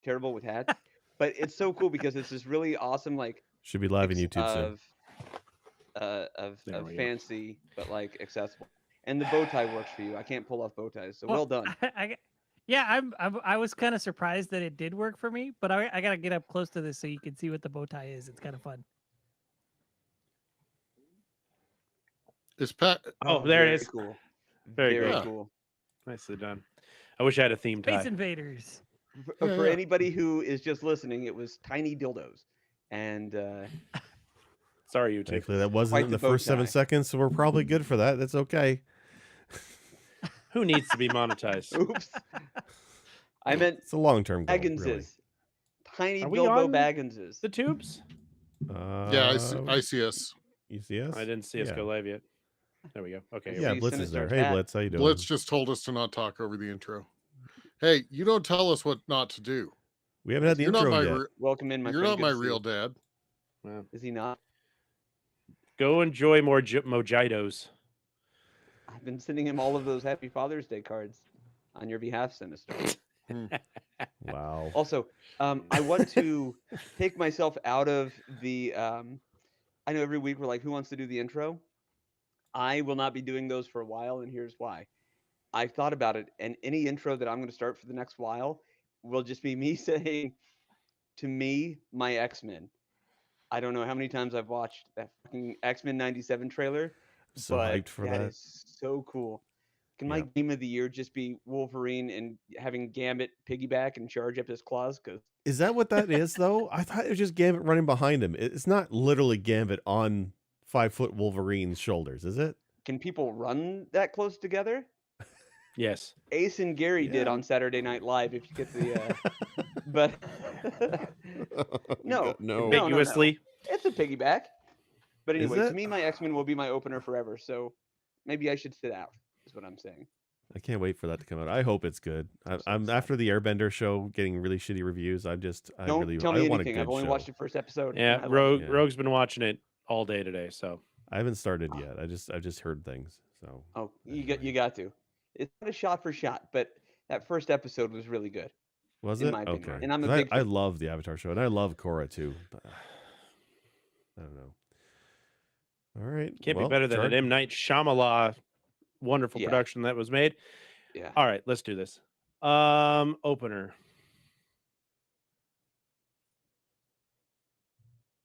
terrible with hats, but it's so cool because it's this really awesome like Should be live on mix YouTube soon. There of we go. fancy but like accessible. And the bow tie works for you. I can't pull off bow ties, so Well, well done. yeah, I was kind of surprised that it did work for me, but I gotta get up close to this so you can see what the bow tie is. It's kind of fun. Is Pat? Oh, there it very is. cool. Very Very good. cool. Nicely done. I wish I had a theme Space tie. Invaders. For Yeah. anybody who is just listening, it was tiny dildos, and Sorry, you two. Thankfully, that wasn't Quite in the the bow first 7 tie. seconds, so we're probably good for that. That's okay. Who needs to be monetized? oops, I meant It's a long-term goal, really. Bagginses, tiny Are we Bilbo on Bagginses. The tubes? Yeah, ICS. You see us? I didn't see us Yeah. go live yet. There we go. Okay. Yeah, Yeah, we Blitz sent is it to our there. Hey, chat. Blitz, how you doing? Blitz just told us to not talk over the intro. Hey, you don't tell us what not to do. We haven't had the You're not intro my. yet. Welcome in, my You're friend. not Good my to see real you. dad. Well, Is he not? go enjoy more mojitos. I've been sending him all of those Happy Father's Day cards on your behalf, Sinister. Wow. Also, I want to take myself out of the. I know every week we're like, who wants to do the intro? I will not be doing those for a while, and here's why. I've thought about it, and any intro that I'm going to start for the next while will just be me saying, to me, my X-Men. I don't know how many times I've watched that fucking X-Men 97 trailer, So but hyped for that that. is so cool. Can my Yeah. game of the year just be Wolverine and having Gambit piggyback and charge up his claws? Because Is that what that is, though? I thought it was just Gambit running behind him. It's not literally Gambit on 5-foot Wolverine's shoulders, is it? can people run that close together? Yes. Ace and Gary did Yeah. on Saturday Night Live. If you get the, but no, No. Ambiguously. it's a piggyback. But Is anyway, to it? me, my X-Men will be my opener forever. So maybe I should sit out. Is what I'm saying. I can't wait for that to come out. I hope it's good. I'm after the Airbender show getting really shitty reviews. I Don't really tell I me want a anything. good I've only show. watched the first episode. Yeah, and I love Rogue, Yeah. Rogue's been watching it all day today, so I haven't started yet. I've just heard things. So it. Oh, you got to. It's not a shot for shot, but that first episode was really good. was in it my opinion. okay? And I'm a 'Cause big I fan. love the Avatar show and I love Korra too. But I don't know. All right, can't well, be better than Char- an M. Night Shyamalan wonderful Yeah. production that was made. Yeah. All right, let's do this. Opener.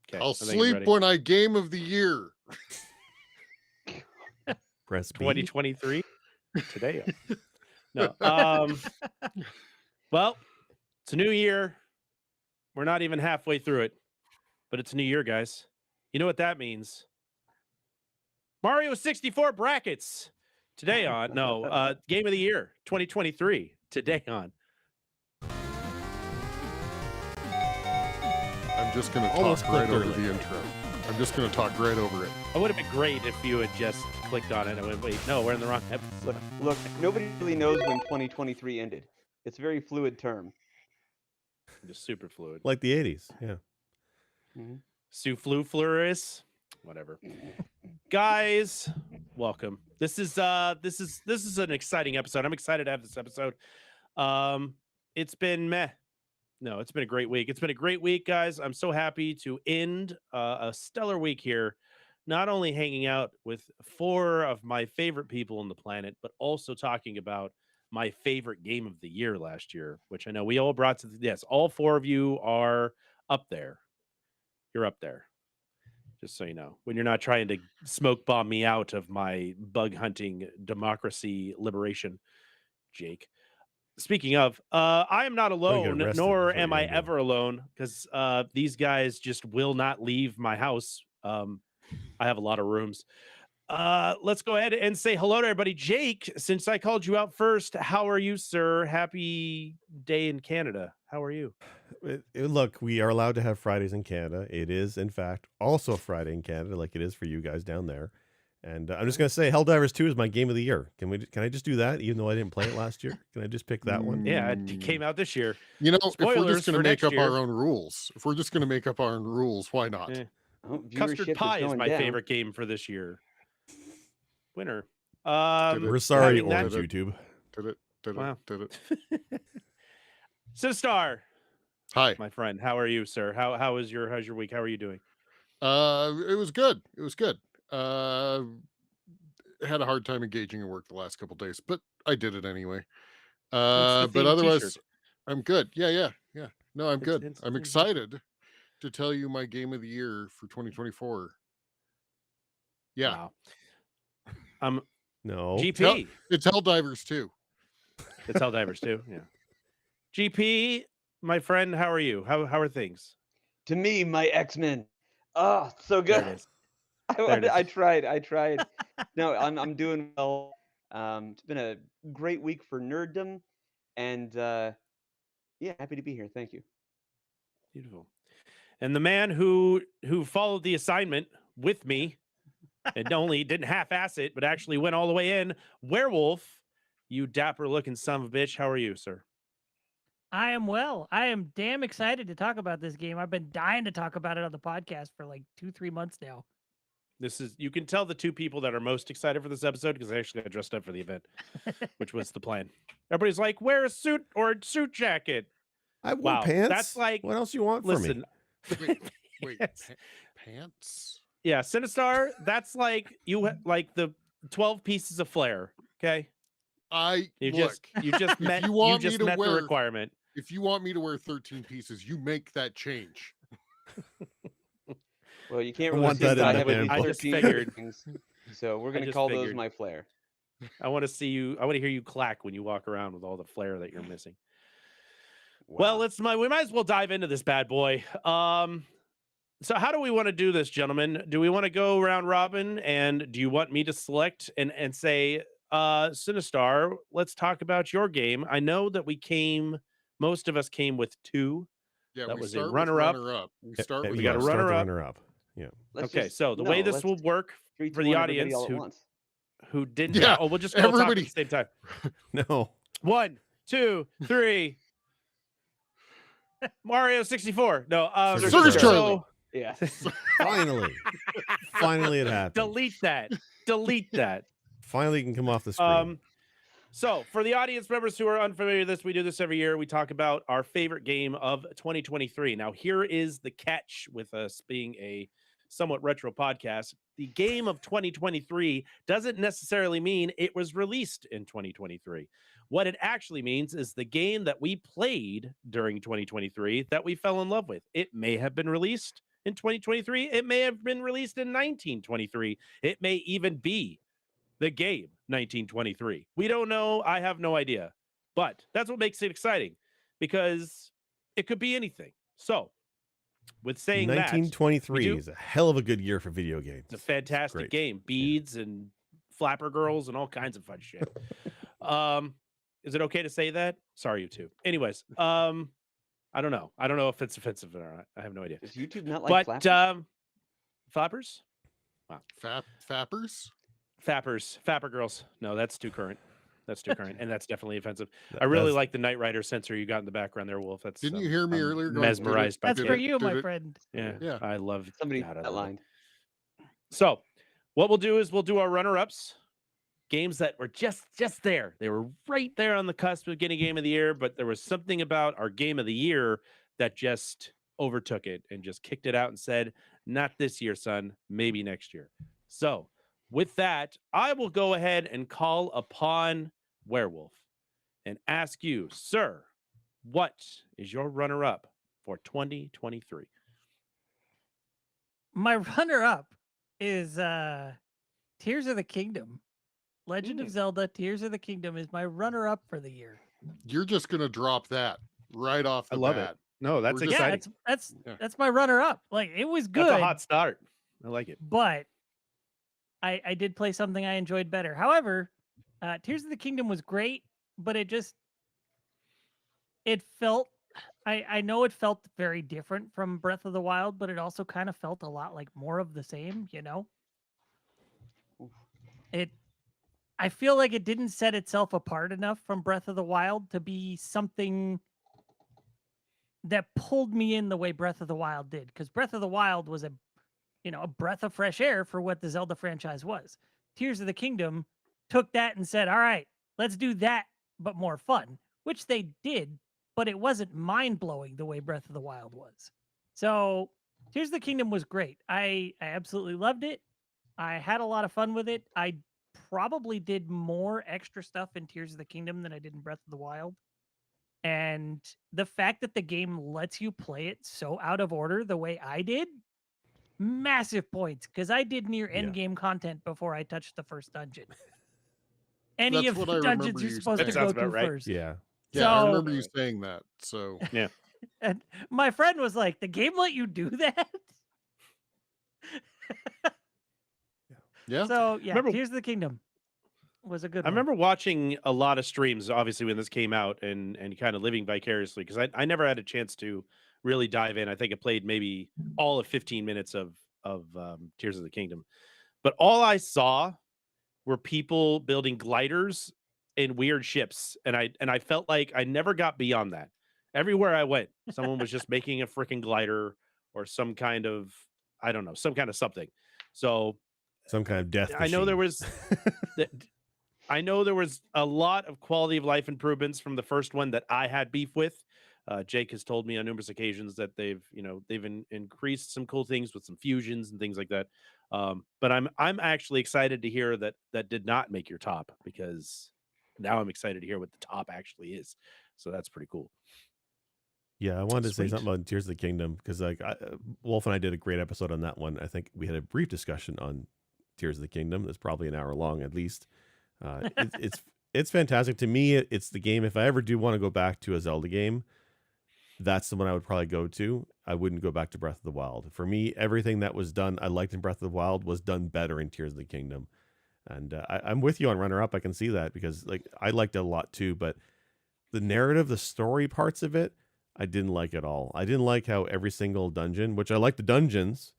Okay, I'll I think I'm sleep ready. when I game of the year. press B. 2023 today. No. Well, it's a new year. We're not even halfway through it, but it's a new year, guys. You know what that means? Mario 64 brackets today on game of the year 2023 today on. I'm just going to Almost talk right clicked over early. the intro. I'm just going to talk right over it. It would have been great if you had just clicked on it and went, wait, no, we're in the wrong episode. Look, nobody really knows when 2023 ended. It's a very fluid term. Just super fluid. Like the 80s. Yeah. Suflufluris, whatever. Guys, welcome. This is an exciting episode. I'm excited to have this episode. It's been meh. No, it's been a great week. It's been a great week, guys. I'm so happy to end a stellar week here, not only hanging out with 4 of my favorite people on the planet, but also talking about my favorite game of the year last year, which I know we all brought to yes, all 4 of you are up there. You're up there. Just so you know, when you're not trying to smoke bomb me out of my bug hunting democracy liberation, Jake. Speaking of, I am not alone, arrested, nor is what am you're I gonna do. ever alone, because these guys just will not leave my house. I have a lot of rooms. Let's go ahead and say hello to everybody. Jake, since I called you out first, how are you, sir? Happy day in Canada. How are you? Look, we are allowed to have Fridays in Canada. It is, in fact, also a Friday in Canada, like it is for you guys down there. And I'm just going to say Helldivers 2 is my game of the year. Can I just do that, even though I didn't play it last year? Can I just pick that one? Yeah, it came out this year. You know, if we're Spoilers just going for to make next up year. our own rules, why not? Eh. Oh, Custard viewership Pie is going my down. favorite game for this year. Winner. We're sorry, having that- Orange YouTube. Did it? Wow. Did it? Sinistar, Hi. my friend. How are you, sir? How's your week? How are you doing? It was good. It was good. Had a hard time engaging in work the last couple days, but I did it anyway. Hence the But theme T-shirt. otherwise, I'm good. Yeah. No, I'm good. Hence the I'm theme T-shirt. excited to tell you my game of the year for 2024. Yeah, Wow. I'm No. GP. it's Helldivers too. It's Helldivers too. Yeah. GP, my friend, how are you? How are things? To me, my X-Men. Oh, so There good. it is. There it is. I tried. No, I'm doing well. It's been a great week for nerddom, and yeah, happy to be here. Thank you. Beautiful. And the man who followed the assignment with me and only didn't half-ass it, but actually went all the way in, Werewolf, you dapper looking son of a bitch. How are you, sir? I am well. I am damn excited to talk about this game. I've been dying to talk about it on the podcast for like 2-3 months now. You can tell the two people that are most excited for this episode because I actually got dressed up for the event, which was the plan. Everybody's like, wear a suit or a suit jacket. I wore Wow, pants. that's like- what else you want from me? Listen, Wait, Yes. pants? Yeah, Sinistar, that's like like the 12 pieces of flair. Okay, you Look. just met you want me just to met wear- the requirement. If you want me to wear 13 pieces, you make that change. Well, you can't I really want see that that I in have the at least I handbook. just 13 figured. things, so we're gonna just call those figured. my flair. I want to see you. I want to hear you clack when you walk around with all the flair that you're missing. Well, we might as well dive into this bad boy. So how do we want to do this, gentlemen? Do we want to go round robin, and do you want me to select and say, Sinistar, let's talk about your game? I know that most of us came with 2. Yeah, That we was a start with runner-up. runner-up. We Yeah, start yeah, with we got a start the runner-up. runner-up. Yeah. Let's Okay, just- so the way no, this will let's work 3, for 2, the 1, everybody audience all at once. who didn't, Yeah, we'll just go talk at everybody. the same time. No. 1, 2, 3. Mario 64. No, Circus Charlie. Yeah. Finally. Finally it happened. delete that. Delete that. Finally it can come off the screen. So for the audience members who are unfamiliar with this, we do this every year. We talk about our favorite game of 2023. Now, here is the catch with us being a somewhat retro podcast. The game of 2023 doesn't necessarily mean it was released in 2023. What it actually means is the game that we played during 2023 that we fell in love with. It may have been released in 2023. It may have been released in 1923. It may even be the game 1923. We don't know. I have no idea. But that's what makes it exciting because it could be anything. So, with saying that, 1923 we do- is a hell of a good year for video games. it's a fantastic great. game. Beads and flapper girls and all kinds of fun shit. Is it okay to say that? Sorry, you two. Anyways, I don't know. I don't know if it's offensive or not. I have no idea. Does YouTube not like But flappers? flappers? Fappers? Fappers, Fapper girls. No, that's too current. That's too current, and that's definitely offensive. That- I really that's- like the Knight Rider sensor you got in the background there, Wolf. That's Didn't you hear me I'm earlier going, mesmerized by That's did for it, you, did my it? friend. Yeah, Yeah. I love Somebody God, I that love it. line. So, what we'll do is we'll do our runner-ups, games that were just there. They were right there on the cusp of getting game of the year, but there was something about our game of the year that just overtook it and just kicked it out and said, "Not this year, son. Maybe next year." So, with that, I will go ahead and call upon Werewolf and ask you, sir, what is your runner-up for 2023? My runner-up is Tears of the Kingdom. Legend of Zelda Tears of the Kingdom is my runner-up for the year. You're just going to drop that right off the I love it. bat. No, that's We're just- Yeah, exciting. that's my runner-up. Like, it was good. That's a hot start. I like it. But I did play something I enjoyed better. However, Tears of the Kingdom was great, but it felt, I know it felt very different from Breath of the Wild, but it also kind of felt a lot like more of the same, you know? I feel like it didn't set itself apart enough from Breath of the Wild to be something that pulled me in the way Breath of the Wild did. Because Breath of the Wild was a breath of fresh air for what the Zelda franchise was. Tears of the Kingdom took that and said, all right, let's do that, but more fun, which they did. but it wasn't mind blowing the way Breath of the Wild was. So Tears of the Kingdom was great. I absolutely loved it. I had a lot of fun with it. I probably did more extra stuff in Tears of the Kingdom than I did in Breath of the Wild. And the fact that the game lets you play it so out of order the way I did, massive points, because I did near Yeah. end game content before I touched the first dungeon. Any That's of what the I remember dungeons you're you supposed That to saying. sounds go about to right. first. Yeah. Yeah, I So- remember you saying that. So And my friend was like, "The game let you do that?" yeah, So yeah, Remember- Tears of the Kingdom was a good I one. remember watching a lot of streams, obviously, when this came out, and kind of living vicariously, because I never had a chance to really dive in. I think I played maybe all of 15 minutes of Tears of the Kingdom, but all I saw were people building gliders and weird ships, and I felt like I never got beyond that. Everywhere I went, someone was just making a freaking glider or some kind of, I don't know, some kind of something. So Some kind of death. I know there machine. was I know there was a lot of quality of life improvements from the first one that I had beef with. Jake has told me on numerous occasions that they've increased some cool things with some fusions and things like that. But I'm actually excited to hear that did not make your top, because now I'm excited to hear what the top actually is. So that's pretty cool. Yeah, I wanted to say Sweet. something about Tears of the Kingdom because, like, Wolf and I did a great episode on that one. I think we had a brief discussion on Tears of the Kingdom. That's probably an hour long, at least. It's fantastic to me. It's the game. If I ever do want to go back to a Zelda game, that's the one I would probably go to. I wouldn't go back to Breath of the Wild. For me, everything that was done, I liked in Breath of the Wild, was done better in Tears of the Kingdom. And I'm with you on runner up. I can see that because, like, I liked it a lot too. But the narrative, the story parts of it, I didn't like at all. I didn't like how every single dungeon, which I like the dungeons,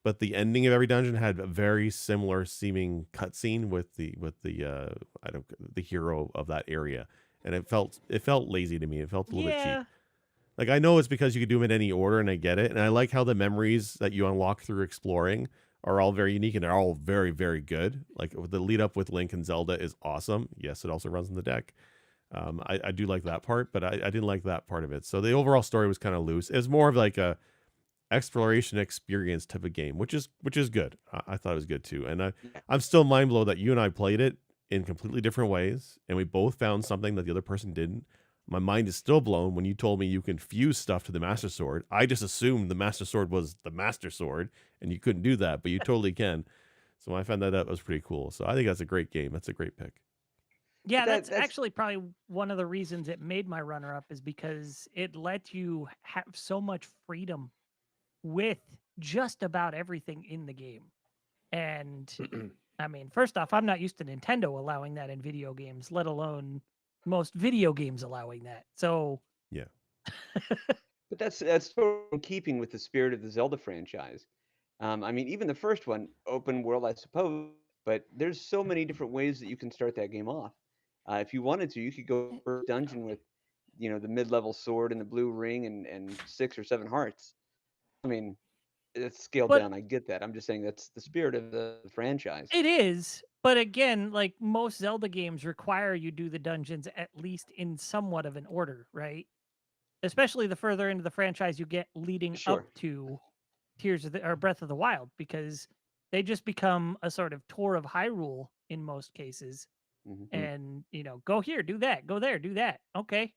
but the ending of every dungeon had a very similar seeming cutscene with the the hero of that area, and it felt lazy to me. It felt a little bit cheap. Yeah, Like, I know it's because you could do them in any order, and I get it, and I like how the memories that you unlock through exploring are all very unique and they're all very, very good. Like, the lead up with Link and Zelda is awesome. Yes, it also runs in the deck. I do like that part, but I didn't like that part of it. So the overall story was kind of loose. It was more of like a exploration experience type of game, which is good. I thought it was good too. And I'm still mind blown that you and I played it in completely different ways, and we both found something that the other person didn't. My mind is still blown when you told me you can fuse stuff to the Master Sword. I just assumed the Master Sword was the Master Sword, and you couldn't do that, but you totally can. So when I found that out, it was pretty cool. So I think that's a great game. That's a great pick. yeah, But that's that's- actually probably one of the reasons it made my runner up, is because it let you have so much freedom with just about everything in the game. And I mean, first off, I'm not used to Nintendo allowing that in video games, let alone most video games allowing that. So Yeah. But that's sort of in keeping with the spirit of the Zelda franchise. I mean, even the first one, open world, I suppose, but there's so many different ways that you can start that game off. If you wanted to, you could go for a dungeon with, the mid-level sword and the blue ring and 6 or 7 hearts. I mean, it's scaled But- down. I get that. I'm just saying that's the spirit of the franchise. it is, but again, like most Zelda games require you do the dungeons at least in somewhat of an order, right? Especially the further into the franchise you get leading Sure. up to Breath of the Wild, because they just become a sort of tour of Hyrule in most cases. Mhm. And go here, do that, go there, do that. Okay.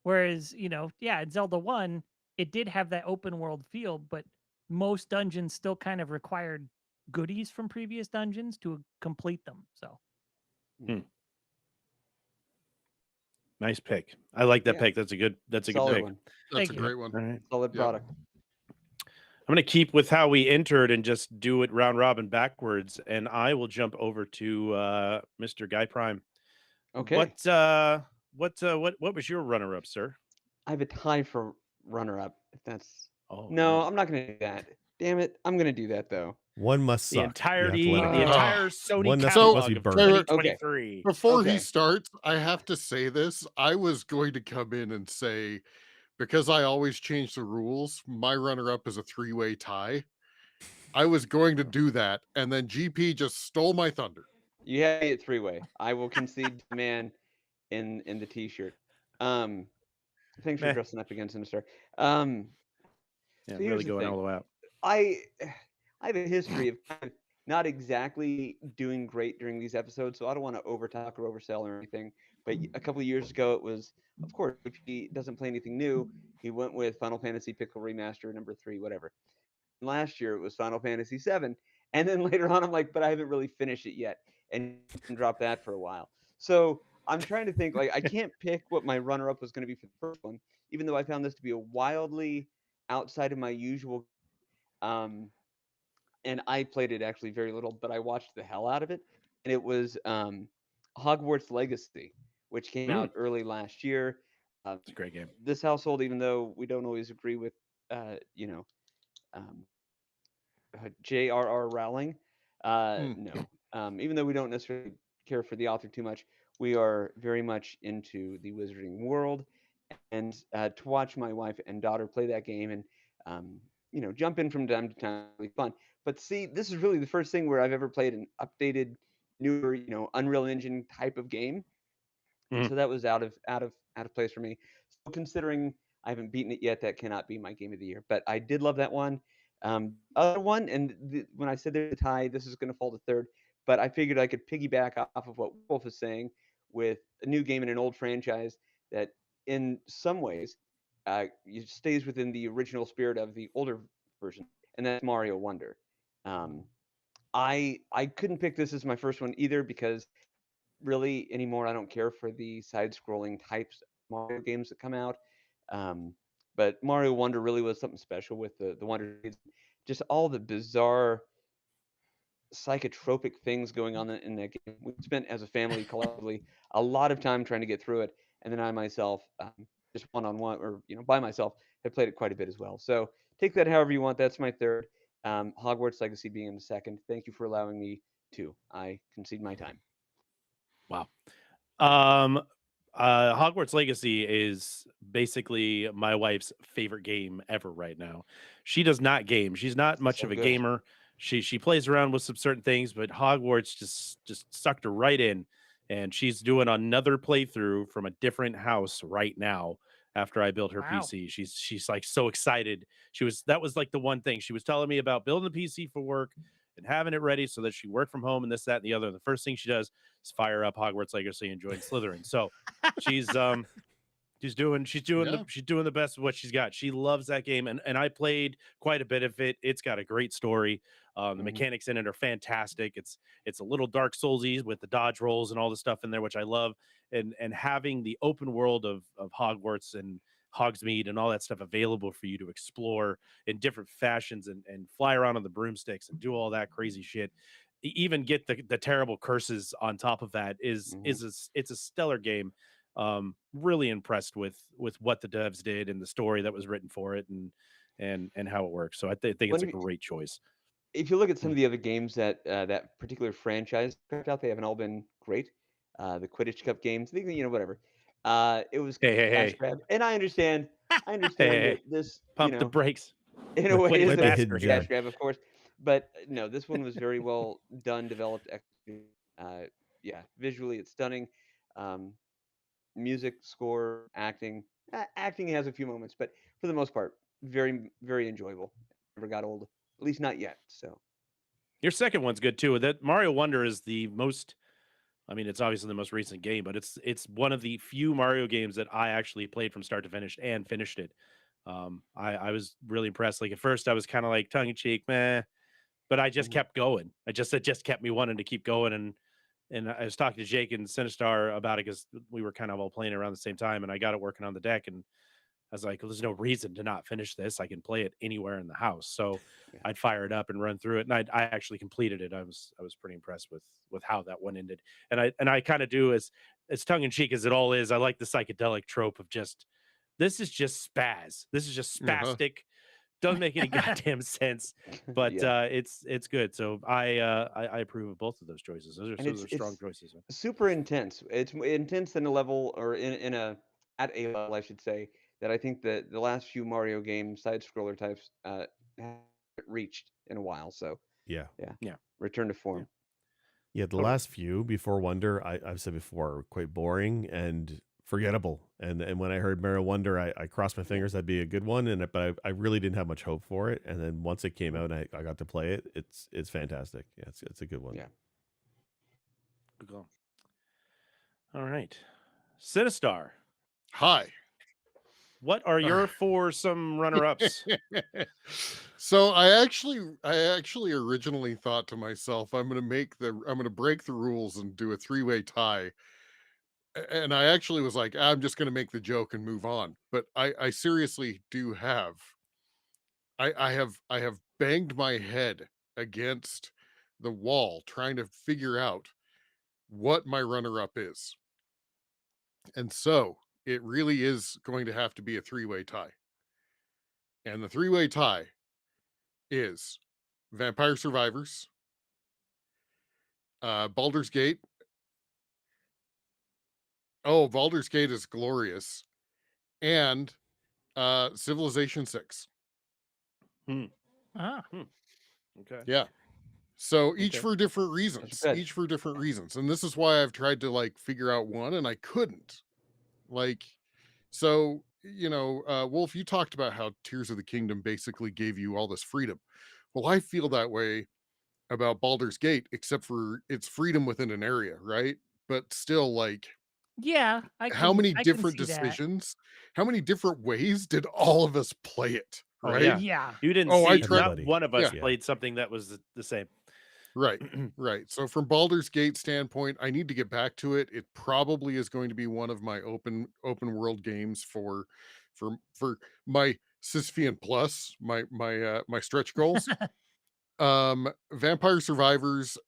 Whereas, yeah, in Zelda 1, it did have that open world feel, but most dungeons still kind of required goodies from previous dungeons to complete them. So Nice pick. I like that Yeah. pick. That's a good Solid pick. one. that's Thank a you. great one. All right. Solid Yep. product. I'm going to keep with how we entered and just do it round robin backwards, and I will jump over to Mr. Guy Prime. Okay. What was your runner up, sir? I have a tie for runner-up. If that's Oh no, I'm not gonna do that. Damn it, I'm gonna do that though. One must the suck. entirety, You have to let it the go. entire Sony One that's catalog supposed to be of burned. 2023. Before Okay. he starts, I have to say this. I was going to come in and say, because I always change the rules, my runner-up is a 3-way tie. I was going to do that, and then GP just stole my thunder. You had me at 3-way. I will concede to the man in the t-shirt. Thanks for Meh. dressing up again, Sinister. Um, Yeah, so really here's the going all thing. the way out. I I have a history of kind of not exactly doing great during these episodes, so I don't want to overtalk or oversell or anything. But a couple of years ago, it was, of course, if he doesn't play anything new, he went with Final Fantasy Pickle Remaster #3, whatever. Last year, it was Final Fantasy VII, and then later on, I'm like, but I haven't really finished it yet, and dropped that for a while. So I'm trying to think, like, I can't pick what my runner-up was going to be for the first one, even though I found this to be a wildly outside of my usual. Um, and I played it actually very little, but I watched the hell out of it. And it was Hogwarts Legacy, which came Mm, out early last year. Um, it's a great game. this household, even though we don't always agree with, you know, um, J.R.R. Rowling, Mm. no, even though we don't necessarily care for the author too much, we are very much into the Wizarding world. And to watch my wife and daughter play that game and um, jump in from time to time, really fun. But see, this is really the first thing where I've ever played an updated, newer, Unreal Engine type of game, and Mm. so that was out of place for me. So considering I haven't beaten it yet, that cannot be my game of the year. But I did love that one. Other one, and when I said there's a tie, this is going to fall to third. But I figured I could piggyback off of what Wolf is saying with a new game in an old franchise that, in some ways, it stays within the original spirit of the older version, and that's Mario Wonder. Um, I couldn't pick this as my first one either because really anymore. I don't care for the side-scrolling types of Mario games that come out. Um, but Mario Wonder really was something special with the Wonder Seeds. Just all the bizarre psychotropic things going on in that game. We spent as a family collectively a lot of time trying to get through it, and then I myself, just one-on-one or by myself, have played it quite a bit as well. So take that however you want. That's my third. Hogwarts Legacy being in the second. Thank you for allowing me to. I concede my time. Wow. Um, Hogwarts Legacy is basically my wife's favorite game ever right now. She does not game. She's not much So of a good. gamer. She plays around with some certain things, but Hogwarts just sucked her right in, and she's doing another playthrough from a different house right now. After I built her Wow. PC, she's like so excited. That was like the one thing she was telling me about building a PC for work and having it ready so that she worked from home and this, that, and the other. And the first thing she does is fire up Hogwarts Legacy and join Slytherin. So she's Yeah. she's doing the best of what she's got. She loves that game, and I played quite a bit of it. It's got a great story. The Mhm. mechanics in it are fantastic. It's a little Dark Soulsy with the dodge rolls and all the stuff in there, which I love. And having the open world of Hogwarts and Hogsmeade and all that stuff available for you to explore in different fashions and fly around on the broomsticks and do all that crazy shit. Even get the terrible curses on top of that Mhm. it's a stellar game. Really impressed with what the devs did and the story that was written for it and how it works. So think it's When a you great choice. if you look at some of the other games that that particular franchise cracked out, they haven't all been great. The Quidditch Cup games, whatever. It was Hey, hey, cash hey, grab, and I understand. I hey, hey, understand hey. that this, Pump the brakes. in a The way, is Quidditch Might be a a hidden massacre cash here. gem. grab, of course. But no, this one was very well done, developed. Uh, yeah, visually, it's stunning. Um, music, score, acting. Acting has a few moments, but for the most part, very, very enjoyable. Never got old, at least not yet. So. Your second one's good too. That Mario Wonder is the most. I mean, it's obviously the most recent game, but it's one of the few Mario games that I actually played from start to finish and finished it. I was really impressed. Like at first, I was kind of like tongue in cheek, meh, but I just Mhm. kept going. It just kept me wanting to keep going. And I was talking to Jake and Sinistar about it because we were kind of all playing around the same time, and I got it working on the deck, and I was like, well, there's no reason to not finish this. I can play it anywhere in the house. So Yeah. I'd fire it up and run through it. And I actually completed it. I was pretty impressed with how that one ended. And I kind of do as tongue in cheek as it all is. I like the psychedelic trope of just this is just spaz. This is just Uh-huh. spastic. Doesn't make any goddamn sense. But Yeah. it's good. So I approve of both of those choices. And Those are strong it's choices. super intense. It's intense in a level or in a at a level, I should say, that I think that the last few Mario games, side scroller types, haven't reached in a while. So Yeah. yeah, Yeah. return to Yeah. form. Yeah, the Totally. last few before Wonder, I've said before, are quite boring. And forgettable. And when I heard Mario Wonder, I crossed my fingers that'd be a good one, but I really didn't have much hope for it. And then once it came out and I got to play it, it's fantastic. Yeah, it's a good one. Yeah. Good call. All right. Sinistar, Hi. what are your four some runner-ups? So I actually originally thought to myself, I'm gonna break the rules and do a three-way tie. And I actually was like, I'm just gonna make the joke and move on. But I seriously do have I have banged my head against the wall trying to figure out what my runner-up is. And so it really is going to have to be a three-way tie. And the three-way tie is Vampire Survivors, Baldur's Gate. Oh, Baldur's Gate is glorious. And Civilization 6. Ah, Okay. Yeah. So each Okay. for different reasons. good. Each for different reasons. And this is why I've tried to like figure out one and I couldn't. Like, so, Wolf, you talked about how Tears of the Kingdom basically gave you all this freedom. Well, I feel that way about Baldur's Gate, except for its freedom within an area, right? But still, like, yeah. how many I can different see that. decisions, how many different ways did all of us play it, Oh, right? yeah. Yeah. You didn't Oh, I see tried- not Everybody. one of us Yeah. played something that was the same. Right, right. So from Baldur's Gate standpoint, I need to get back to it. It probably is going to be one of my open world games for my Sisyphean Plus, my stretch goals. Vampire Survivors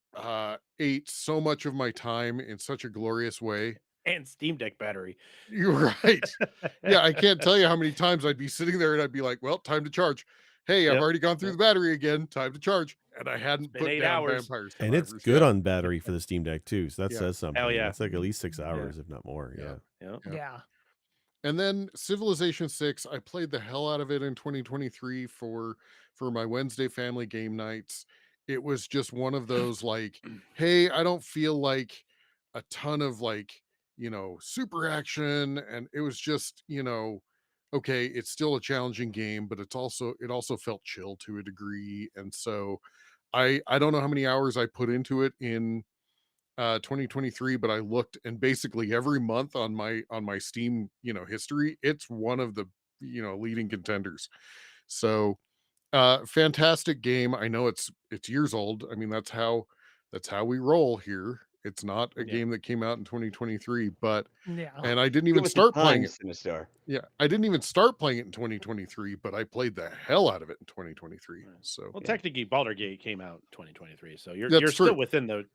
ate so much of my time in such a glorious way. And Steam Deck battery. You're right. Yeah, I can't tell you how many times I'd be sitting there and I'd be like, well, time to charge. Hey, I've Yep, already gone through yep. the battery again. Time to charge. And I hadn't been put 8 down hours. Vampire Survivors. And it's good Yeah. on battery for the Steam Deck too. So that Yeah. says something. Hell yeah. It's like at least 6 hours, if not more. Yeah. Yeah. Yeah. Yeah. And then Civilization 6, I played the hell out of it in 2023 for my Wednesday family game nights. It was just one of those like, hey, I don't feel like a ton of like, super action. And it was just, okay, it's still a challenging game, but it also felt chill to a degree. And so I don't know how many hours I put into it in 2023, but I looked, and basically every month on my Steam history, it's one of the leading contenders. So fantastic game. I know it's years old. I mean, that's how we roll here. It's not a Yeah. game that came out in 2023, but Yeah. and I didn't Get even with the start playing it. times, Sinistar. Yeah, I didn't even start playing it in 2023, but I played the hell out of it in 2023. Right. So Well, Yeah. technically, Baldur's Gate came out in 2023, so you're That's still true. within the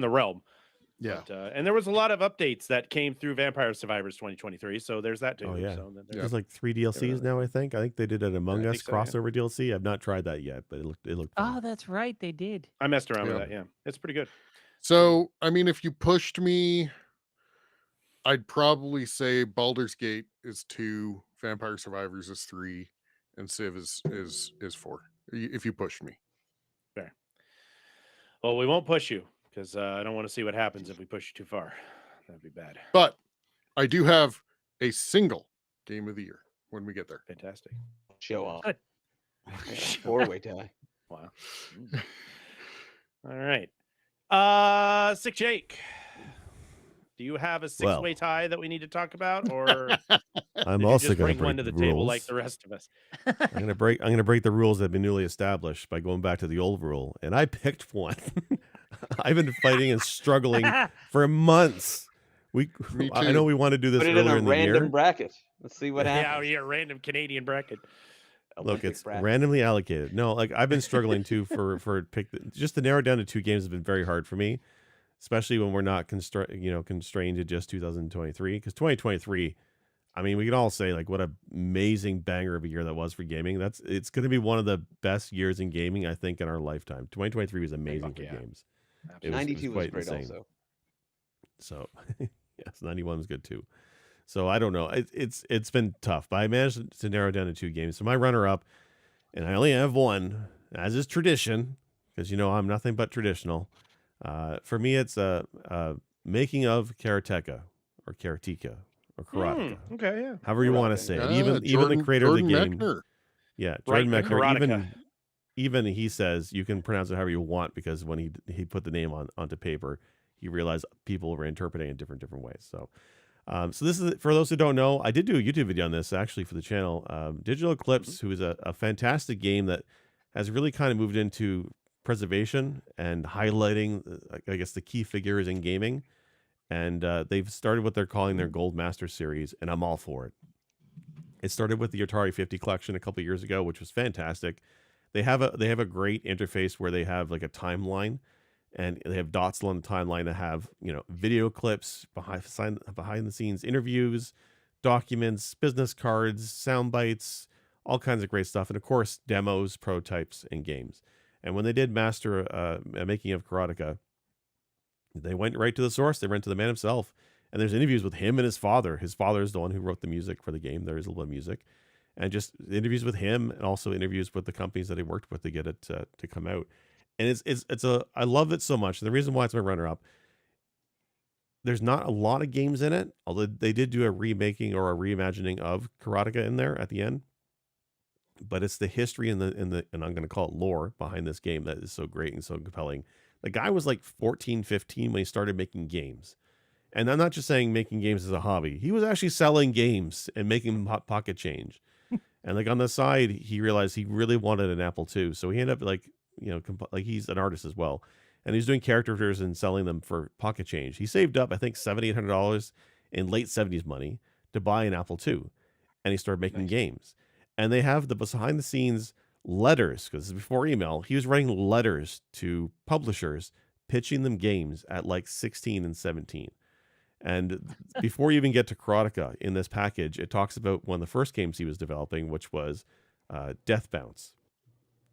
realm. yeah. But, and there was a lot of updates that came through Vampire Survivors 2023, so there's that too. Oh, yeah. So Yeah. There's like 3 DLCs now, I think. I think they did an Among I Us think so, yeah. crossover DLC. I've not tried that yet, but it looked fun. Oh, that's right. They did. I messed around Yeah. with that. Yeah, it's pretty good. So, I mean, if you pushed me, I'd probably say Baldur's Gate is 2, Vampire Survivors is 3, and Civ is 4. If you pushed me. Fair. Well, we won't push you because I don't want to see what happens if we push you too far. That'd be bad. But I do have a single game of the year when we get there. Fantastic. Show off. Good. Yeah, four-way tie. Wow. All right. Sick Jake. Do you have a six-way tie that we need to talk about, or I'm did you also just going bring to one break to the the table like rules. the rest of us? I'm gonna break the rules that have been newly established by going back to the old rule, and I picked one. I've been fighting and struggling for months. Me I too. know we want to do this Put it in earlier a in the random year. bracket. Let's see what Yeah, happens. yeah, random Canadian bracket. Look, Olympic it's bracket. randomly allocated. No, like I've been struggling too for just to narrow it down to 2 games has been very hard for me, especially when we're not constrained to just 2023. Because 2023, I mean, we can all say like what an amazing banger of a year that was for gaming. It's going to be one of the best years in gaming I think in our lifetime. 2023 was amazing Fuck for yeah. games. Absolutely. 92 was quite great insane. also. So yes, 91 was good too. So I don't know. It's been tough, but I managed to narrow it down to 2 games. So my runner up, and I only have one, as is tradition, because I'm nothing but traditional. For me, it's a making of Karateka or or karateka, Okay, yeah. however you want to Karateka, say yeah. it. Even the Jordan creator of the Jordan game, Mechner. yeah, Right, Jordan Mechner, karateka. even he says you can pronounce it however you want, because when he put the name onto paper, he realized people were interpreting it different ways. So so this is, for those who don't know, I did do a YouTube video on this actually for the channel. Digital Eclipse, who is a fantastic game that has really kind of moved into preservation and highlighting, I guess, the key figures in gaming. And they've started what they're calling their Gold Master series, and I'm all for it. It started with the Atari 50 collection a couple years ago, which was fantastic. They have a great interface where they have like a timeline, and they have dots along the timeline that have, video clips, behind the scenes interviews, documents, business cards, sound bites, all kinds of great stuff, and of course demos, prototypes, and games. And when they did master a making of Karateka, they went right to the source. They went to the man himself, and there's interviews with him and his father. His father is the one who wrote the music for the game. There is a little music, and just interviews with him, and also interviews with the companies that he worked with to get it to come out. And I love it so much. The reason why it's my runner up, there's not a lot of games in it, although they did do a remaking or a reimagining of Karateka in there at the end. But it's the history and and I'm going to call it lore behind this game that is so great and so compelling. The guy was like 14, 15 when he started making games. And I'm not just saying making games as a hobby. He was actually selling games and making pocket change. And like on the side, he realized he really wanted an Apple II. So he ended up like, like he's an artist as well. And he's doing characters and selling them for pocket change. He saved up, I think, $700, $800 in late 70s money to buy an Apple II. And he started making Nice. games. And they have the behind the scenes letters, because this is before email. He was writing letters to publishers, pitching them games at like 16 and 17. And before you even get to Karateka in this package, it talks about one of the first games he was developing, which was Death Bounce.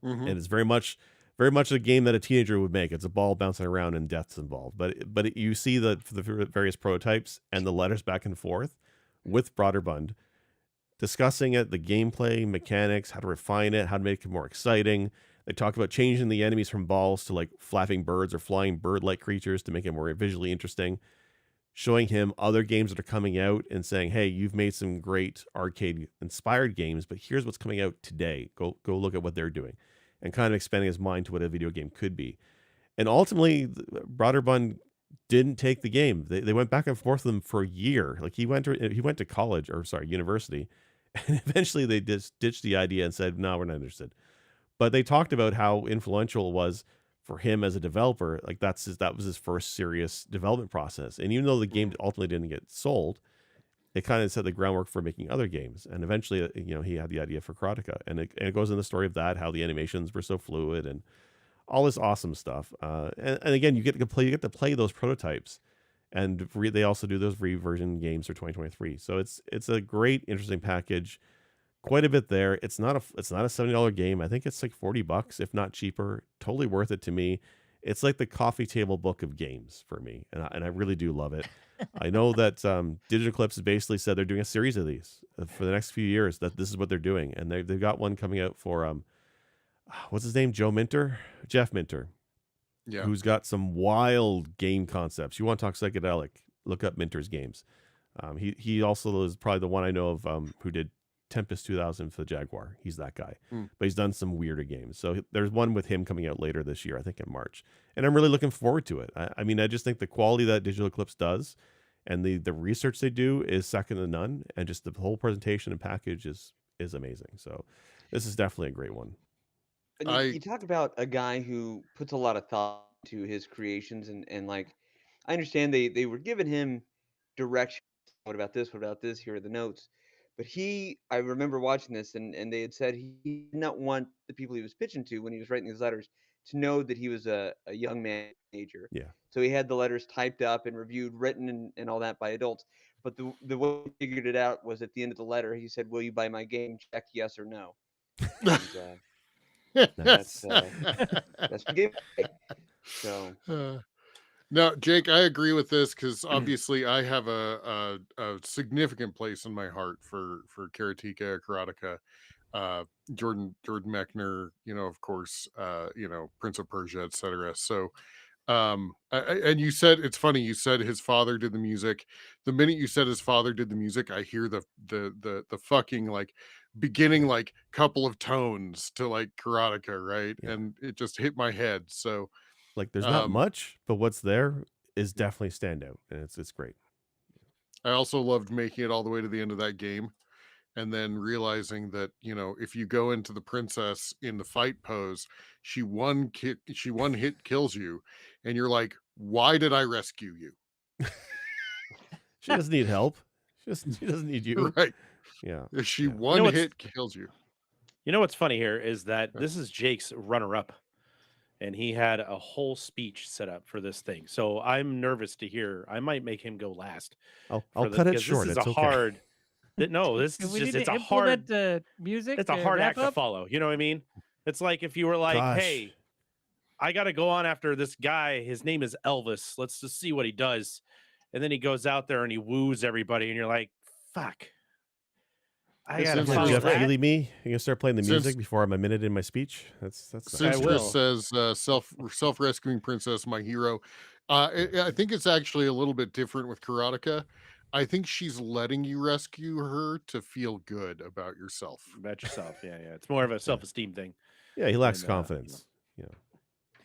Mhm. And it's very much a game that a teenager would make. It's a ball bouncing around and death's involved. But you see the various prototypes and the letters back and forth with Broderbund discussing it, the gameplay mechanics, how to refine it, how to make it more exciting. They talk about changing the enemies from balls to like flapping birds or flying bird-like creatures to make it more visually interesting. Showing him other games that are coming out and saying, "Hey, you've made some great arcade-inspired games, but here's what's coming out today. Go look at what they're doing," and kind of expanding his mind to what a video game could be. And ultimately, Broderbund didn't take the game. They went back and forth with him for a year. Like he went to college, or sorry, university, and eventually they just ditched the idea and said, "No, we're not interested." But they talked about how influential it was for him as a developer. Like that was his first serious development process. And even though the game ultimately didn't get sold, it kind of set the groundwork for making other games. And eventually, he had the idea for Karateka, and it goes in the story of that, how the animations were so fluid and all this awesome stuff. And again, you get to play those prototypes, and they also do those reversion games for 2023. So it's a great, interesting package. Quite a bit there. It's not a $70 game. I think it's like $40, if not cheaper. Totally worth it to me. It's like the coffee table book of games for me, and I really do love it. I know that Digital Eclipse has basically said they're doing a series of these for the next few years. That this is what they're doing, and they've got one coming out for what's his name? Jeff Minter, Yeah. who's got some wild game concepts. You want to talk psychedelic? Look up Minter's games. He also is probably the one I know of who did Tempest 2000 for the Jaguar. He's that guy. But he's done some weirder games. So there's one with him coming out later this year, I think in March. And I'm really looking forward to it. I mean, I just think the quality that Digital Eclipse does and the research they do is second to none. And just the whole presentation and package is amazing. So this is definitely a great one. And I you talk about a guy who puts a lot of thought to his creations, and like I understand they were giving him direction. What about this? What about this? Here are the notes. But I remember watching this, and they had said he did not want the people he was pitching to when he was writing these letters to know that he was a young man teenager. Yeah. So he had the letters typed up and reviewed, written, and all that by adults. But the way he figured it out was at the end of the letter, he said, "Will you buy my game? Check yes or no." And Nice. that's the game. So No, Jake, I agree with this because obviously I have a significant place in my heart for Karateka. Jordan Mechner, of course, Prince of Persia, etc. So And you said, it's funny, you said his father did the music. The minute you said his father did the music, I hear the fucking like beginning like couple of tones to like Karateka, right? Yeah. And it just hit my head. So Like there's not um much, but what's there is definitely standout, and it's great. I also loved making it all the way to the end of that game and then realizing that, you know, if you go into the princess in the fight pose, she one hit kills you, and you're like, why did I rescue you? She doesn't need help. She doesn't need you. Right. Yeah. She Yeah. one what's- hit kills you. You know what's funny here is that this is Jake's runner-up, and he had a whole speech set up for this thing. So I'm nervous to hear. I might make him go last. I'll for cut it because short. This is It's a okay. hard. No, this Do is we just need it's to a implement hard. the music? It's a to hard wrap act to up? follow. You know what I mean? It's like if you were like, Gosh. hey, I got to go on after this guy. His name is Elvis. Let's just see what he does. And then he goes out there and he woos everybody, and you're like, fuck. I This gotta is Come on, follow Jeff that. Keighley me. You gonna start playing the Since- music before I'm a minute in my speech? That's Since I nice. will. Chris says self rescuing princess, my hero, I think it's actually a little bit different with Karateka. I think she's letting you rescue her to feel good about yourself. About yourself. Yeah. It's more of a self-esteem thing. Yeah, he lacks And, confidence.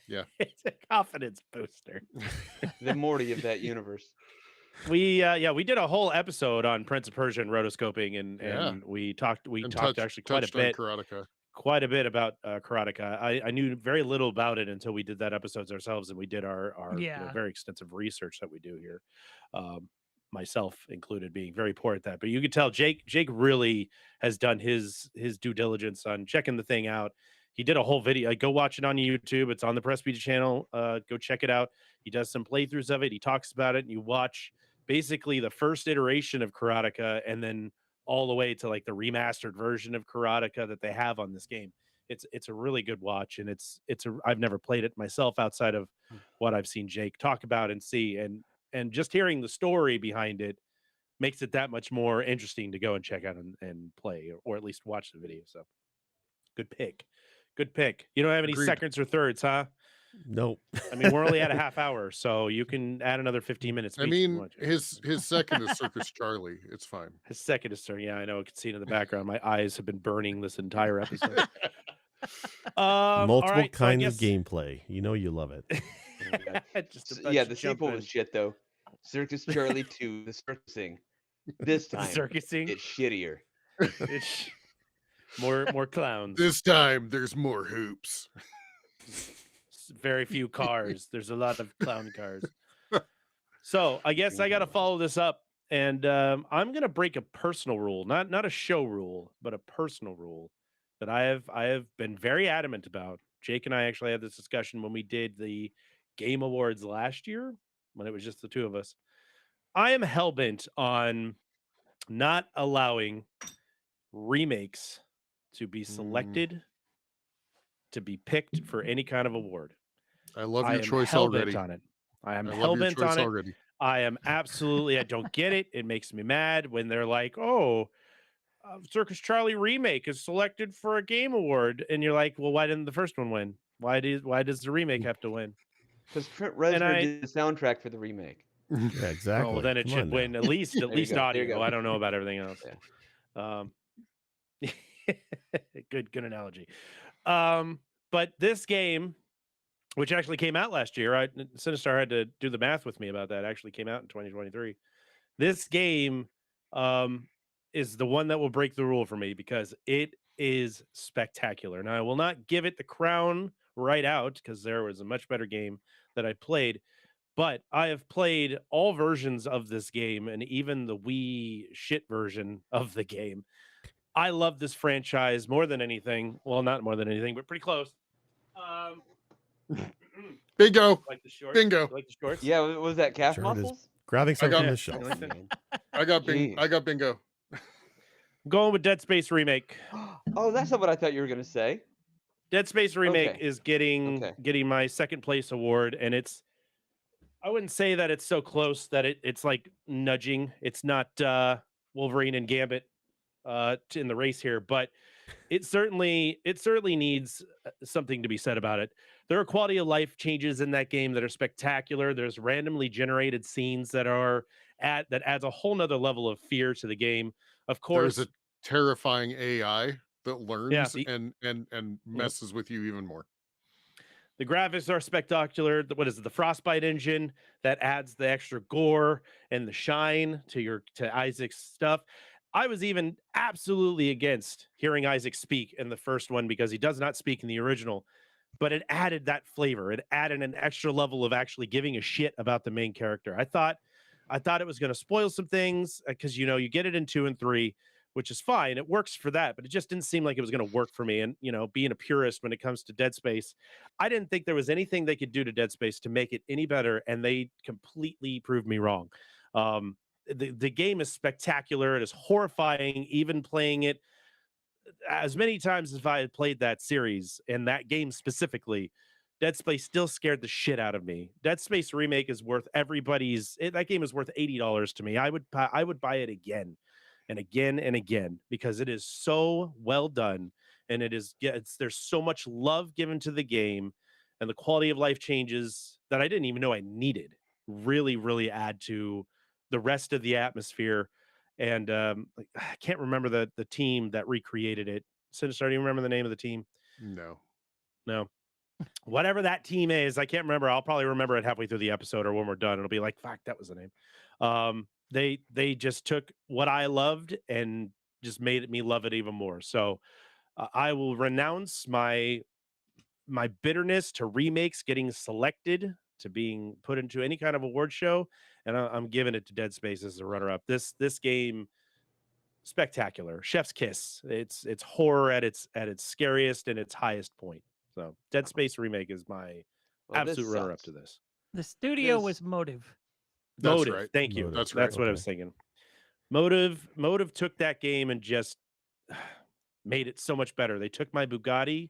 Yeah. It's a confidence booster. The Morty of that universe. We did a whole episode on Prince of Persia and rotoscoping, and Yeah. we talked And actually quite a touched on bit Karateka. about Karateka. I knew very little about it until we did that episodes ourselves, and we did our Yeah. very extensive research that we do here, myself included, being very poor at that. But you could tell Jake really has done his due diligence on checking the thing out. He did a whole video. Go watch it on YouTube. It's on the Press Beach channel. Go check it out. He does some playthroughs of it. He talks about it, and you watch basically the first iteration of Karateka, and then all the way to like the remastered version of Karateka that they have on this game. It's a really good watch, and I've never played it myself outside of what I've seen Jake talk about and see, and just hearing the story behind it makes it that much more interesting to go and check out and play, or at least watch the video. So good pick. You don't have any Agreed. seconds or thirds, huh? Nope. I mean, we're only at a half hour, so you can add another 15 minutes. I mean, his second is Circus Charlie. It's fine. His second is turn. Yeah, I know. I can see it in the background. My eyes have been burning this entire episode. All Multiple right, so I kinds of guess- gameplay. You know you love it. Just a Yeah, bunch the of sequel jumping. was shit though. Circus Charlie 2, the circusing. This time Circusing. it's shittier. It's more clowns. This time there's more hoops. Very few cars. There's a lot of clown cars. So I guess I got to follow this up, and I'm gonna break a personal rule, not a show rule, but a personal rule that I have been very adamant about. Jake and I actually had this discussion when we did the Game Awards last year, when it was just the two of us. I am hellbent on not allowing remakes to be selected to be picked for any kind of award. I love I your am choice hell-bent already. on it. I am I love your hell-bent choice on it. already. I am absolutely, I don't get it. It makes me mad when they're like, oh, Circus Charlie remake is selected for a game award. And you're like, well, why didn't the first one win? Why does the remake have to win? Because Trent Reznor I- did the soundtrack for the remake. Yeah, exactly. Oh, well, then it Come should on now. win at least you go, there you audio. go. I don't know about everything else. Yeah. Good analogy. But this game, which actually came out last year, Sinistar had to do the math with me about that. Actually came out in 2023. This game is the one that will break the rule for me because it is spectacular. Now, I will not give it the crown right out because there was a much better game that I played, but I have played all versions of this game and even the Wii shit version of the game. I love this franchise more than anything. Well, not more than anything, but pretty close. Bingo. Like the shorts? Bingo. Like the shorts? Yeah, was that calf Sure it is. muscles? Grabbing something got- from the Oh, shelf. man. I got Jeez. bingo. I'm going with Dead Space Remake. Oh, that's not what I thought you were gonna say. Dead Space Remake Okay. is getting my second place award, and I wouldn't say that it's so close that it's like nudging. It's not Wolverine and Gambit in the race here, but it certainly needs something to be said about it. There are quality of life changes in that game that are spectacular. There's randomly generated scenes that adds a whole nother level of fear to the game. Of There's a course, terrifying AI that yeah, learns and yep. messes with you even more. The graphics are spectacular. What is it? The Frostbite engine that adds the extra gore and the shine to Isaac's stuff. I was even absolutely against hearing Isaac speak in the first one because he does not speak in the original, but it added that flavor. It added an extra level of actually giving a shit about the main character. I thought it was going to spoil some things because you get it in 2 and 3, which is fine. It works for that, but it just didn't seem like it was going to work for me. And being a purist when it comes to Dead Space, I didn't think there was anything they could do to Dead Space to make it any better, and they completely proved me wrong. The game is spectacular. It is horrifying, even playing it as many times as I had played that series and that game specifically. Dead Space still scared the shit out of me. Dead Space remake is worth that game is worth $80 to me. I would buy it again and again and again because it is so well done, and there's so much love given to the game, and the quality of life changes that I didn't even know I needed really, really add to the rest of the atmosphere. And I can't remember the team that recreated it. Sinister, do you remember the name of the team? No. No. Whatever that team is, I can't remember. I'll probably remember it halfway through the episode or when we're done. It'll be like, fuck, that was the name. They just took what I loved and just made me love it even more. So I will renounce my bitterness to remakes getting selected to being put into any kind of award show, and I'm giving it to Dead Space as a runner-up. This game, spectacular, chef's kiss. It's horror at its scariest and its highest point. So Dead Space remake is my Well, this absolute runner-up sucks. to this. The studio This was Motive. That's Motive, right. thank you. Motive. That's That's right. what I Okay. was thinking. Motive took that game and just made it so much better. They took my Bugatti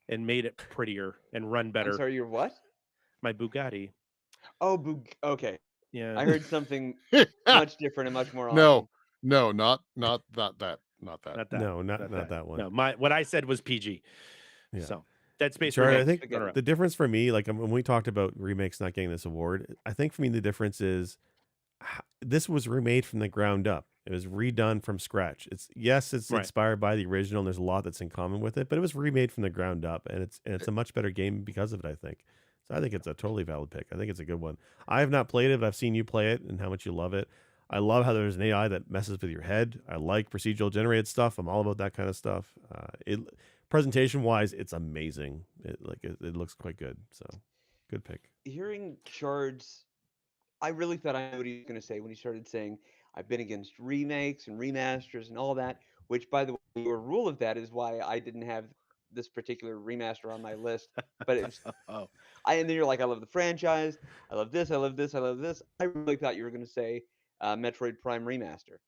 and made it prettier and run I'm better. sorry, you're what? My Bugatti. Oh, okay. Yeah. I heard something much different and much more No, awesome. no, not that. Not that. No, not that one. No, what I said was PG. Yeah. So Dead Space Charlie, I remake, think runner up. the difference for me, like when we talked about remakes not getting this award, I think for me the difference is this was remade from the ground up. It was redone from scratch. It's Right. inspired by the original, and there's a lot that's in common with it, but it was remade from the ground up, and it's a much better game because of it, I think. So I think it's a totally valid pick. I think it's a good one. I have not played it, but I've seen you play it and how much you love it. I love how there's an AI that messes with your head. I like procedural generated stuff. I'm all about that kind of stuff. It presentation wise, it's amazing. It looks quite good. So good pick. Hearing Shard's, I really thought I knew what he was going to say when he started saying, I've been against remakes and remasters and all that, which, by the way, your rule of that is why I didn't have this particular remaster on my list. But it was, Oh, and then you're like, I love the franchise. I love this. I love this. I love this. I really thought you were going to say Metroid Prime Remaster.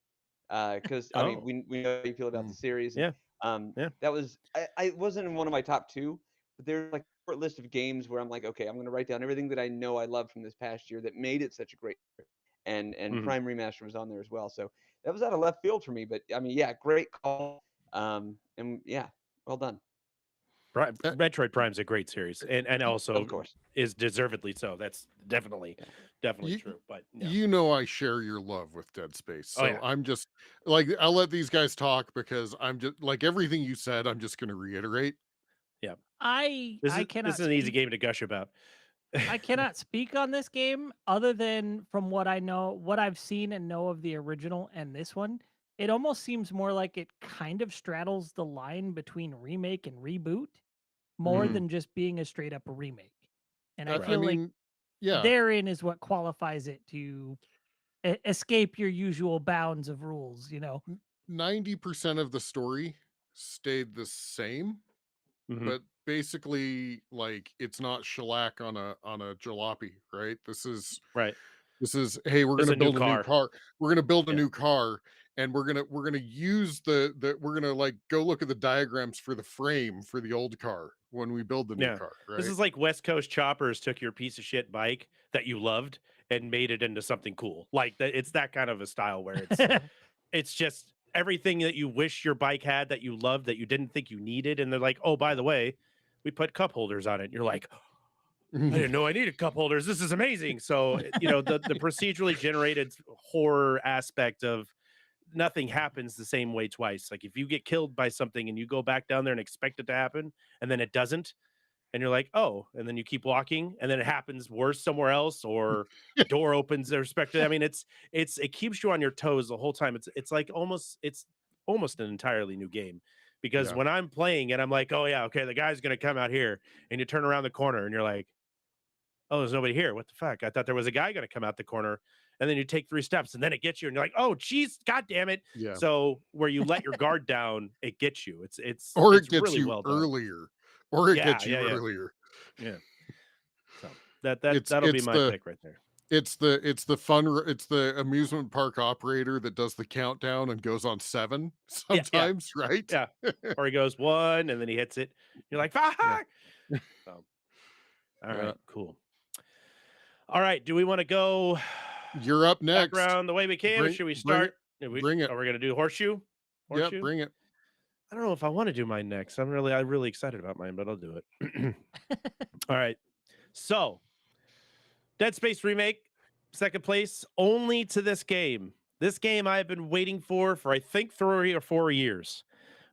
Because I mean, oh, we know how you feel about the series, and yeah, yeah. that was I wasn't in one of my top two, but there's like a short list of games where I'm like, okay, I'm going to write down everything that I know I love from this past year that made it such a great year. And Mhm. Prime Remaster was on there as well, so that was out of left field for me. But I mean, yeah, great call, and yeah, well done, Uh, Metroid Prime's a great series, and also of course. is deservedly so. That's definitely Yeah. you, true. But yeah. you know I share your love with Dead Space. Oh, So yeah. I'm just like I'll let these guys talk because I'm just like everything you said, I'm just gonna reiterate. I This cannot is an easy speak. game to gush about. I cannot speak on this game other than from what I know, what I've seen and know of the original and this one. It almost seems more like it kind of straddles the line between remake and reboot more Mhm. than just being a straight up remake. And I Right. I feel like mean, yeah, therein is what qualifies it to escape your usual bounds of rules, 90% of the story stayed the same, Mhm. but basically, like it's not shellac on a jalopy, right? Right. This is hey, we're This is gonna a new build a new car. car. We're gonna build a Yeah. new car, and we're gonna use we're gonna like go look at the diagrams for the frame for the old car when we build the new Yeah. car, This right? is like West Coast Choppers took your piece of shit bike that you loved and made it into something cool. Like that, it's that kind of a style where it's just everything that you wish your bike had that you loved that you didn't think you needed, and they're like, oh, by the way, we put cup holders on it. And you're like, I didn't know I needed cup holders. This is amazing. So, the procedurally generated horror aspect of nothing happens the same way twice. Like if you get killed by something and you go back down there and expect it to happen and then it doesn't, and you're like, oh, and then you keep walking and then it happens worse somewhere else, or a door opens their respective. I mean, it keeps you on your toes the whole time. It's almost an entirely new game. Because Yeah. when I'm playing it, I'm like, oh yeah, okay, the guy's gonna come out here, and you turn around the corner and you're like, oh, there's nobody here. What the fuck? I thought there was a guy going to come out the corner. And then you take 3 steps and then it gets you and you're like, oh, geez, God damn it. Yeah. So where you let your guard down, it gets you. It's Or it it's gets really you well done. earlier. Or it Yeah, gets you yeah, yeah. earlier. Yeah. So It's that'll be it's my the pick right there. it's the amusement park operator that does the countdown and goes on 7 Yeah, yeah, sometimes, right? yeah. Or he goes 1 and then he hits it. You're like, fuck. Yeah. So, all Yeah. right, cool. All right. Do we want to go You're up back next. around the way we came? Or should we Bring it. start? Are Bring it. we going to do horseshoe? Yep, Horseshoe? bring it. I don't know if I want to do mine next. I'm really excited about mine, but I'll do it. All right. So, Dead Space remake, second place, only to this game. This game I've been waiting for I think 3 or 4 years.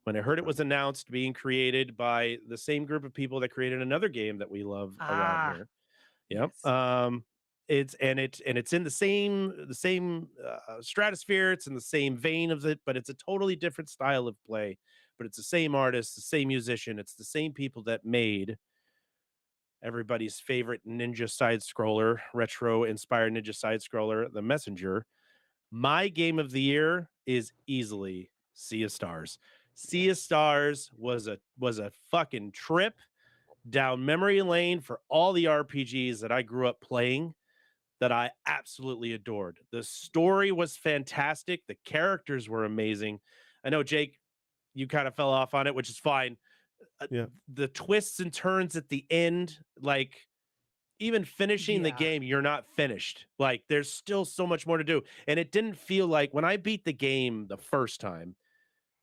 When I heard it was announced, being created by the same group of people that created another game that we love around here. Yep. yes. It's in the same stratosphere. It's in the same vein of it, but it's a totally different style of play. But it's the same artist, the same musician. It's the same people that made everybody's favorite ninja side scroller, retro inspired ninja side scroller, The Messenger. My game of the year is easily Sea of Stars. Sea of Stars was a fucking trip down memory lane for all the RPGs that I grew up playing that I absolutely adored. The story was fantastic. The characters were amazing. I know, Jake, you kind of fell off on it, which is fine. Yeah. The twists and turns at the end, like even finishing the Yeah. game, you're not finished. Like there's still so much more to do. And it didn't feel like when I beat the game the first time,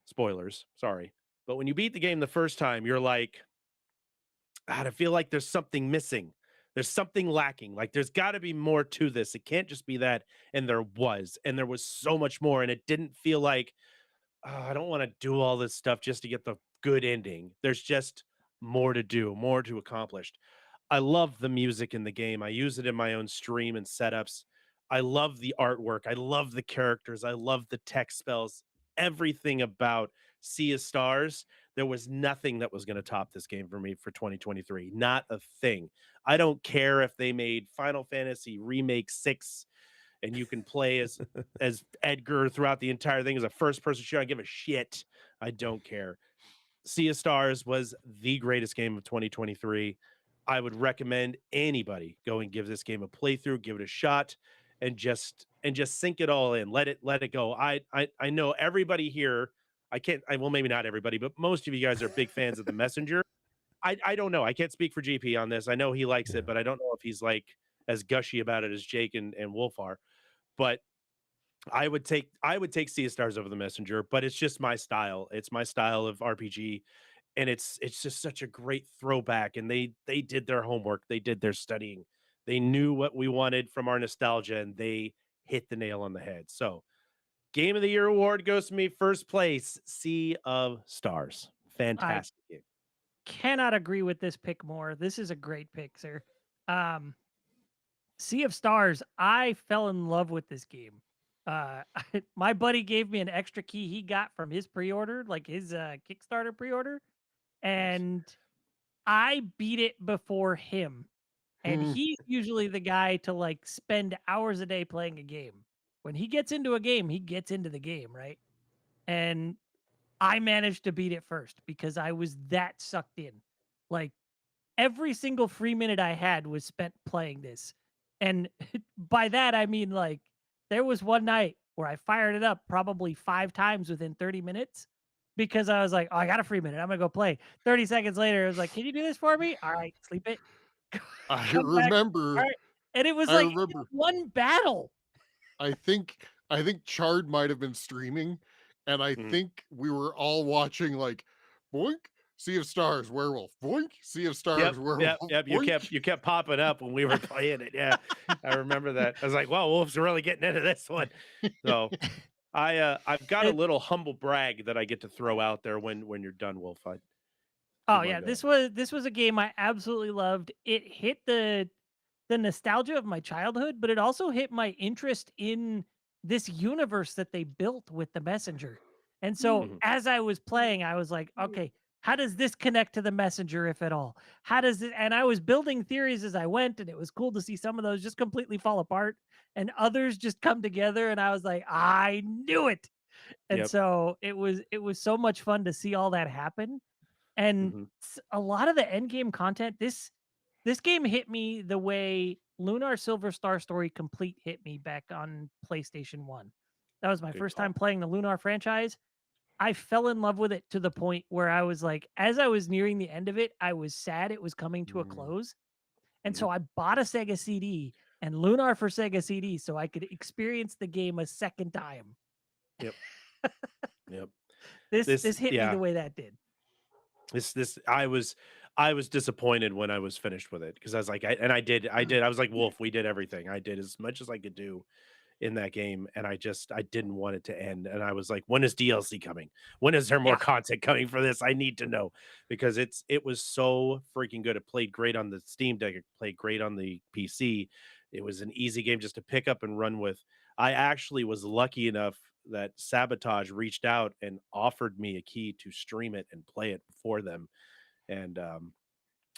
spoilers, sorry. But when you beat the game the first time, you're like, God, I feel like there's something missing. There's something lacking. Like there's got to be more to this. It can't just be that. And there was. And there was so much more. And it didn't feel like, oh, I don't want to do all this stuff just to get the good ending. There's just more to do, more to accomplish. I love the music in the game. I use it in my own stream and setups. I love the artwork. I love the characters. I love the text spells. Everything about Sea of Stars. There was nothing that was going to top this game for me for 2023. Not a thing. I don't care if they made Final Fantasy Remake 6 and you can play as Edgar throughout the entire thing as a first person shooter. I give a shit. I don't care. Sea of Stars was the greatest game of 2023. I would recommend anybody go and give this game a playthrough, give it a shot, and just sink it all in. Let it go. I know everybody here. Well, maybe not everybody, but most of you guys are big fans of The Messenger. I don't know. I can't speak for GP on this. I know he likes it, but I don't know if he's like as gushy about it as Jake and Wolf are. But I would take Sea of Stars over The Messenger, but it's just my style. It's my style of RPG, and it's just such a great throwback. And they did their homework, they did their studying, they knew what we wanted from our nostalgia, and they hit the nail on the head. So, Game of the Year award goes to me. First place, Sea of Stars. Fantastic game. Cannot agree with this pick more. This is a great pick, sir. Sea of Stars, I fell in love with this game. My buddy gave me an extra key he got from his pre-order, like his Kickstarter pre-order, and I beat it before him. And he's usually the guy to like spend hours a day playing a game. When he gets into a game, he gets into the game, right? And I managed to beat it first because I was that sucked in. Like every single free minute I had was spent playing this. And by that, I mean, like, there was one night where I fired it up probably 5 times within 30 minutes because I was like, oh, I got a free minute. I'm going to go play. 30 seconds later, it was like, can you do this for me? All right, sleep it. I Come back. remember. All right. And it was I like remember. one battle. I think Chard might have been streaming, and I Mm. think we were all watching like boink, Sea of Stars, werewolf, boink, Sea of Stars, werewolf, Yep. boink. You kept popping up when we were playing it. Yeah, I remember that. I was like, "Wow, Wolf's really getting into this one." So I've got a It, little humble brag that I get to throw out there when you're done, Wolf. oh Keep on yeah, going. this was a game I absolutely loved. It hit the nostalgia of my childhood, but it also hit my interest in this universe that they built with the messenger. And so Mhm. as I was playing, I was like, okay, how does this connect to the messenger, if at all? How does it? And I was building theories as I went, and it was cool to see some of those just completely fall apart and others just come together. And I was like, I knew it. And Yep. so it was so much fun to see all that happen. And Mhm. a lot of the end game content, this game hit me the way Lunar Silver Star Story Complete hit me back on PlayStation 1. That was my Good first call. time playing the Lunar franchise. I fell in love with it to the point where I was like, as I was nearing the end of it, I was sad it was coming to a close. And Mhm. so I bought a Sega CD and Lunar for Sega CD so I could experience the game a second time. Yep. Yep. This hit me the way that did. This I was disappointed when I was finished with it because I was like, I was like, Wolf, we did everything. I did as much as I could do in that game, and I didn't want it to end. And I was like, when is DLC coming? When is there more Yeah. content coming for this? I need to know because it was so freaking good. It played great on the Steam Deck. It played great on the PC. It was an easy game just to pick up and run with. I actually was lucky enough that Sabotage reached out and offered me a key to stream it and play it for them. And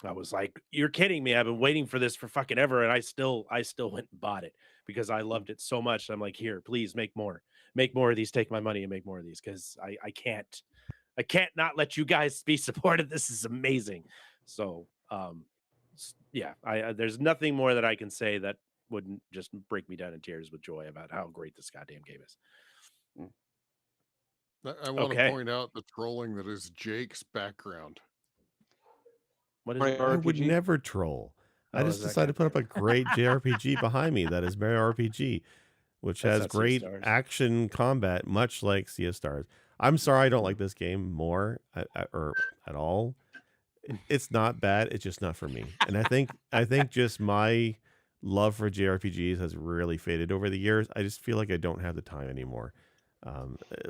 I was like, "You're kidding me! I've been waiting for this for fucking ever," and I still went and bought it because I loved it so much. I'm like, "Here, please make more of these. Take my money and make more of these because I can't not let you guys be supported. This is amazing." So, yeah, there's nothing more that I can say that wouldn't just break me down in tears with joy about how great this goddamn game is. I want to Okay, point out the trolling that is Jake's background. what is it? Mario I would RPG. never troll. I Oh, is just that decided to put up a goddamn? great JRPG behind me that is Mario RPG, which That's has not Sea of great Stars. action combat, much like Sea of Stars. I'm sorry I don't like this game more or at all. It's not bad. It's just not for me. And I think just my love for JRPGs has really faded over the years. I just feel like I don't have the time anymore.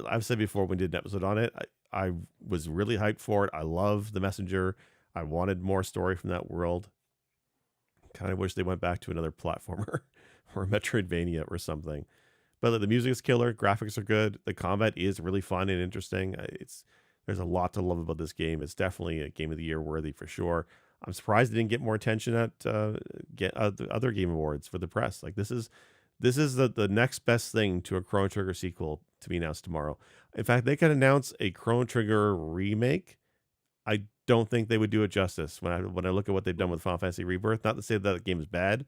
I've said before when we did an episode on it, I was really hyped for it. I love the Messenger. I wanted more story from that world. Kind of wish they went back to another platformer or Metroidvania or something. But the music is killer. Graphics are good. The combat is really fun and interesting. There's a lot to love about this game. It's definitely a Game of the Year worthy for sure. I'm surprised it didn't get more attention at the other game awards for the press. Like this is the next best thing to a Chrono Trigger sequel to be announced tomorrow. In fact, they could announce a Chrono Trigger remake. I don't think they would do it justice when I look at what they've done with Final Fantasy Rebirth. Not to say that the game is bad,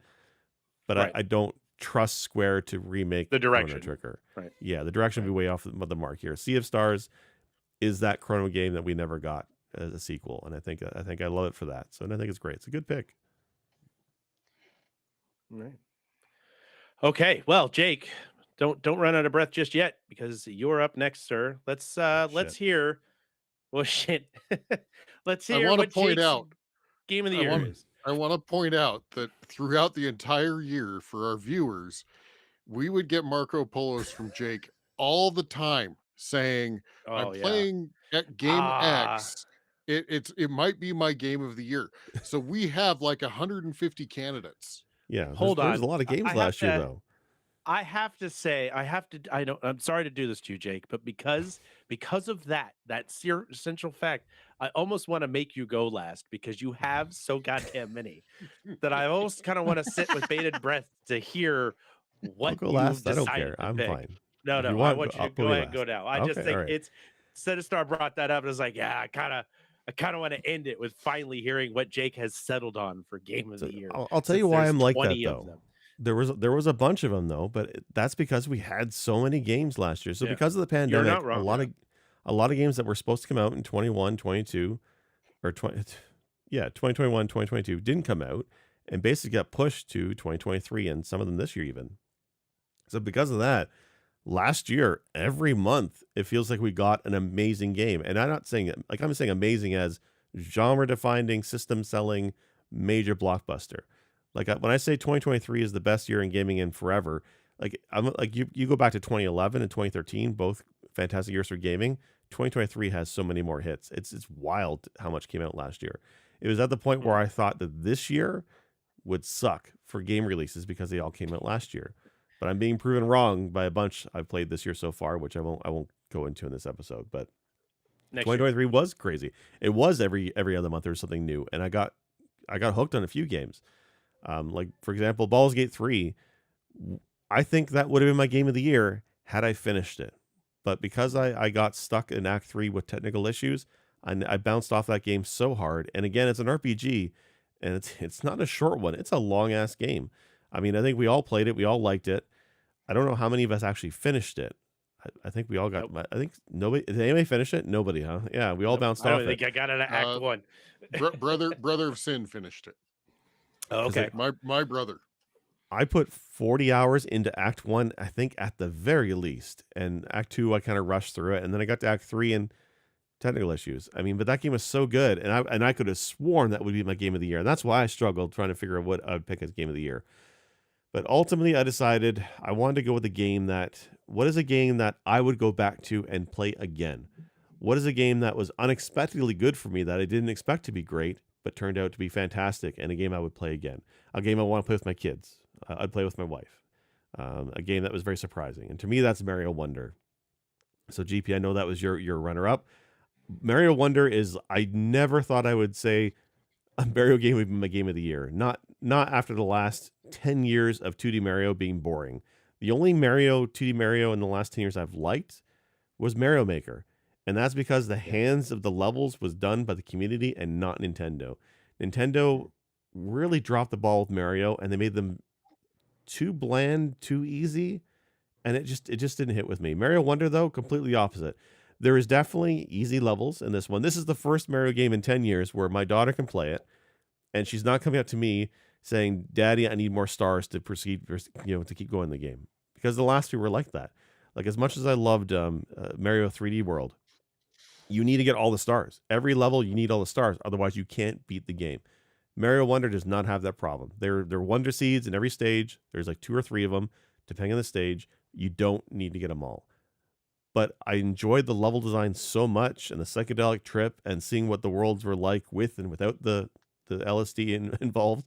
but Right, I don't trust Square to remake the Chrono direction. Trigger. Right, Yeah, the direction right. would be way off the mark here. Sea of Stars is that Chrono game that we never got as a sequel, and I think I love it for that. So I think it's great. It's a good pick. Right. Okay, well, Jake, don't run out of breath just yet because you're up next, sir. Let's Shit. hear. Well, shit. Let's I hear want to what point Jake's out. game of the I year want. is. I want to point out that throughout the entire year, for our viewers, we would get Marco Polos from Jake all the time saying, "I'm Oh yeah. playing at game Ah, X. It might be my game of the year." So we have like 150 candidates. Yeah, hold there's on. a lot of games last year though. I have to say, I don't, I'm sorry to do this to you, Jake, but because of that essential fact, I almost want to make you go last because you have so goddamn many that I almost kind of want to sit with bated breath to hear I'll what go you've last. I don't decided care. to I'm pick. fine. No, If you I want, want you I'll to go be ahead and go last. now. I just Okay, all think right. it's Sinistar brought that up and I was like, yeah, I kind of want to end it with finally hearing what Jake has settled on for game of So the year. I'll tell you Since why there's I'm like that 20 of though. them. There was a bunch of them though, but that's because we had so many games last year. So Yeah. because of the You're pandemic, not wrong. a lot of games that were supposed to come out in 21, 22 or 20 yeah, 2021, 2022 didn't come out and basically got pushed to 2023 and some of them this year even. So because of that, last year, every month, it feels like we got an amazing game. And I'm not saying like I'm saying amazing as genre defining, system selling, major blockbuster. Like when I say 2023 is the best year in gaming in forever, like I'm like you go back to 2011 and 2013, both fantastic years for gaming. 2023 has so many more hits. It's wild how much came out last year. It was at the point where I thought that this year would suck for game releases because they all came out last year. But I'm being proven wrong by a bunch I've played this year so far, which I won't go into in this episode. But Next year. 2023 was crazy. It was every other month there was something new, and I got hooked on a few games. Like for example, Baldur's Gate 3. I think that would have been my game of the year had I finished it. But because I got stuck in Act 3 with technical issues, I bounced off that game so hard. And again, it's an RPG, and it's not a short one. It's a long ass game. I mean, I think we all played it. We all liked it. I don't know how many of us actually finished it. I think we all got. Nope. I think nobody. Did anybody finish it? Nobody, huh? Yeah, we all bounced I off don't think it. I got it at Act 1. Brother of Sin finished it. Oh, okay. My brother. I put 40 hours into Act 1, I think at the very least. And Act 2, I kind of rushed through it. And then I got to Act 3 and technical issues. I mean, but that game was so good. And I could have sworn that would be my game of the year. And that's why I struggled trying to figure out what I would pick as game of the year. But ultimately, I decided I wanted to go with a game what is a game that I would go back to and play again? What is a game that was unexpectedly good for me that I didn't expect to be great, but turned out to be fantastic, and a game I would play again? A game I want to play with my kids. I'd play with my wife. A game that was very surprising. And to me, that's Mario Wonder. So, GP, I know that was your runner-up. Mario Wonder is, I never thought I would say a Mario game would be my game of the year. Not after the last 10 years of 2D Mario being boring. The only 2D Mario in the last 10 years I've liked was Mario Maker. And that's because the hands of the levels was done by the community and not Nintendo. Nintendo really dropped the ball with Mario, and they made them too bland, too easy, and it just didn't hit with me. Mario Wonder, though, completely opposite. There is definitely easy levels in this one. This is the first Mario game in 10 years where my daughter can play it, and she's not coming up to me saying, "Daddy, I need more stars to proceed, to keep going the game." Because the last two were like that. Like, as much as I loved Mario 3D World, you need to get all the stars. Every level, you need all the stars. Otherwise, you can't beat the game. Mario Wonder does not have that problem. There are Wonder Seeds in every stage. There's like 2 or 3 of them, depending on the stage. You don't need to get them all. But I enjoyed the level design so much, and the psychedelic trip, and seeing what the worlds were like with and without the LSD involved,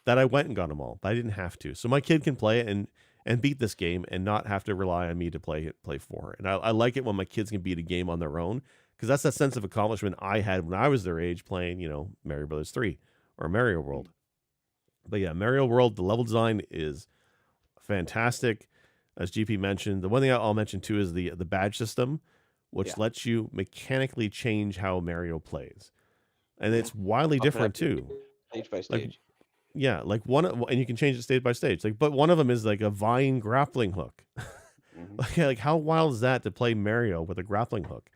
that I went and got them all. But I didn't have to. So my kid can play it and beat this game and not have to rely on me to play for her. And I like it when my kids can beat a game on their own, because that's that sense of accomplishment I had when I was their age playing, Mario Brothers 3 or Mario World. But yeah, Mario World, the level design is fantastic. As GP mentioned, the one thing I'll mention too is the badge system, which lets you mechanically change how Mario plays. And it's wildly different too. Stage by stage. Like and you can change it stage by stage. But one of them is like a vine grappling hook. Like how wild is that to play Mario with a grappling hook?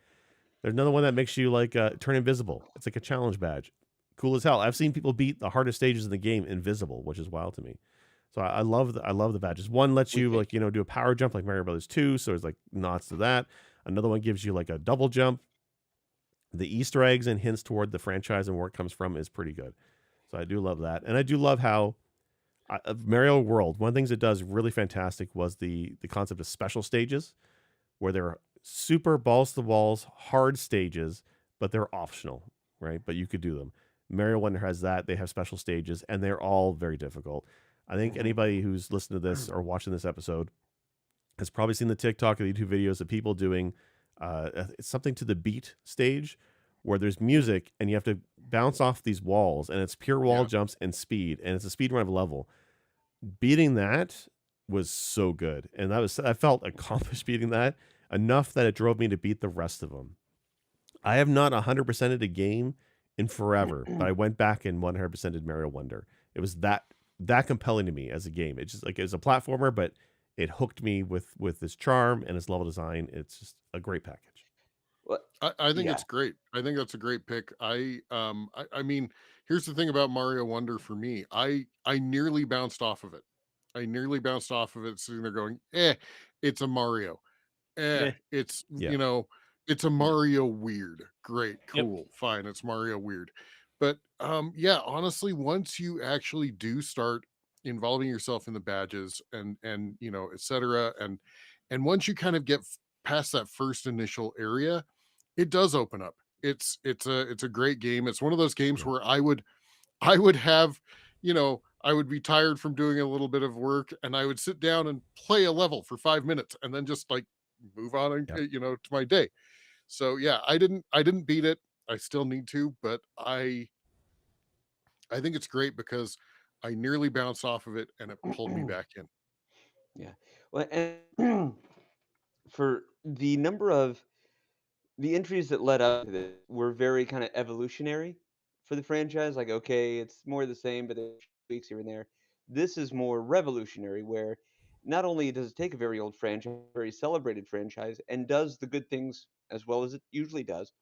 There's another one that makes you turn invisible. It's like a challenge badge. Cool as hell. I've seen people beat the hardest stages in the game invisible, which is wild to me. So I love the badges. One lets you do a power jump like Mario Brothers 2, so there's like nods to that. Another one gives you like a double jump. The Easter eggs and hints toward the franchise and where it comes from is pretty good. So I do love that. And I do love how Mario World, one of the things it does really fantastic was the concept of special stages, where they're super balls to the walls, hard stages, but they're optional, right? But you could do them. Mario Wonder has that. They have special stages, and they're all very difficult. I think anybody who's listened to this or watching this episode has probably seen the TikTok or the YouTube videos of people doing something to the beat stage, where there's music and you have to bounce off these walls, and it's pure wall jumps and speed, and it's a speed run of a level. Beating that was so good, and I felt accomplished beating that enough that it drove me to beat the rest of them. I have not 100%ed a game in forever, but I went back and 100%ed Mario Wonder. It was that compelling to me as a game. It's just like, it was a platformer, but it hooked me with its charm and its level design. It's just a great package. Well, I think it's great. I think that's a great pick. I mean, here's the thing about Mario Wonder for me. I nearly bounced off of it. Sitting there going, it's a Mario. Eh, It's, Yeah. it's a Mario weird. Great, Yep. cool, fine. It's Mario weird. But yeah, honestly, once you actually do start involving yourself in the badges and et cetera, and once you kind of get past that first initial area, it does open up. It's a great game. It's one of those games Yeah. where I would have, I would be tired from doing a little bit of work and I would sit down and play a level for 5 minutes and then just like move on and Yep. to my day. So yeah, I didn't beat it. I still need to, but I think it's great because I nearly bounced off of it and it pulled me back in. Yeah. Well, and for the number of the entries that led up to this were very kind of evolutionary for the franchise. Like, okay, it's more the same, but there's tweaks here and there. This is more revolutionary, where not only does it take a very old franchise, very celebrated franchise, and does the good things as well as it usually does,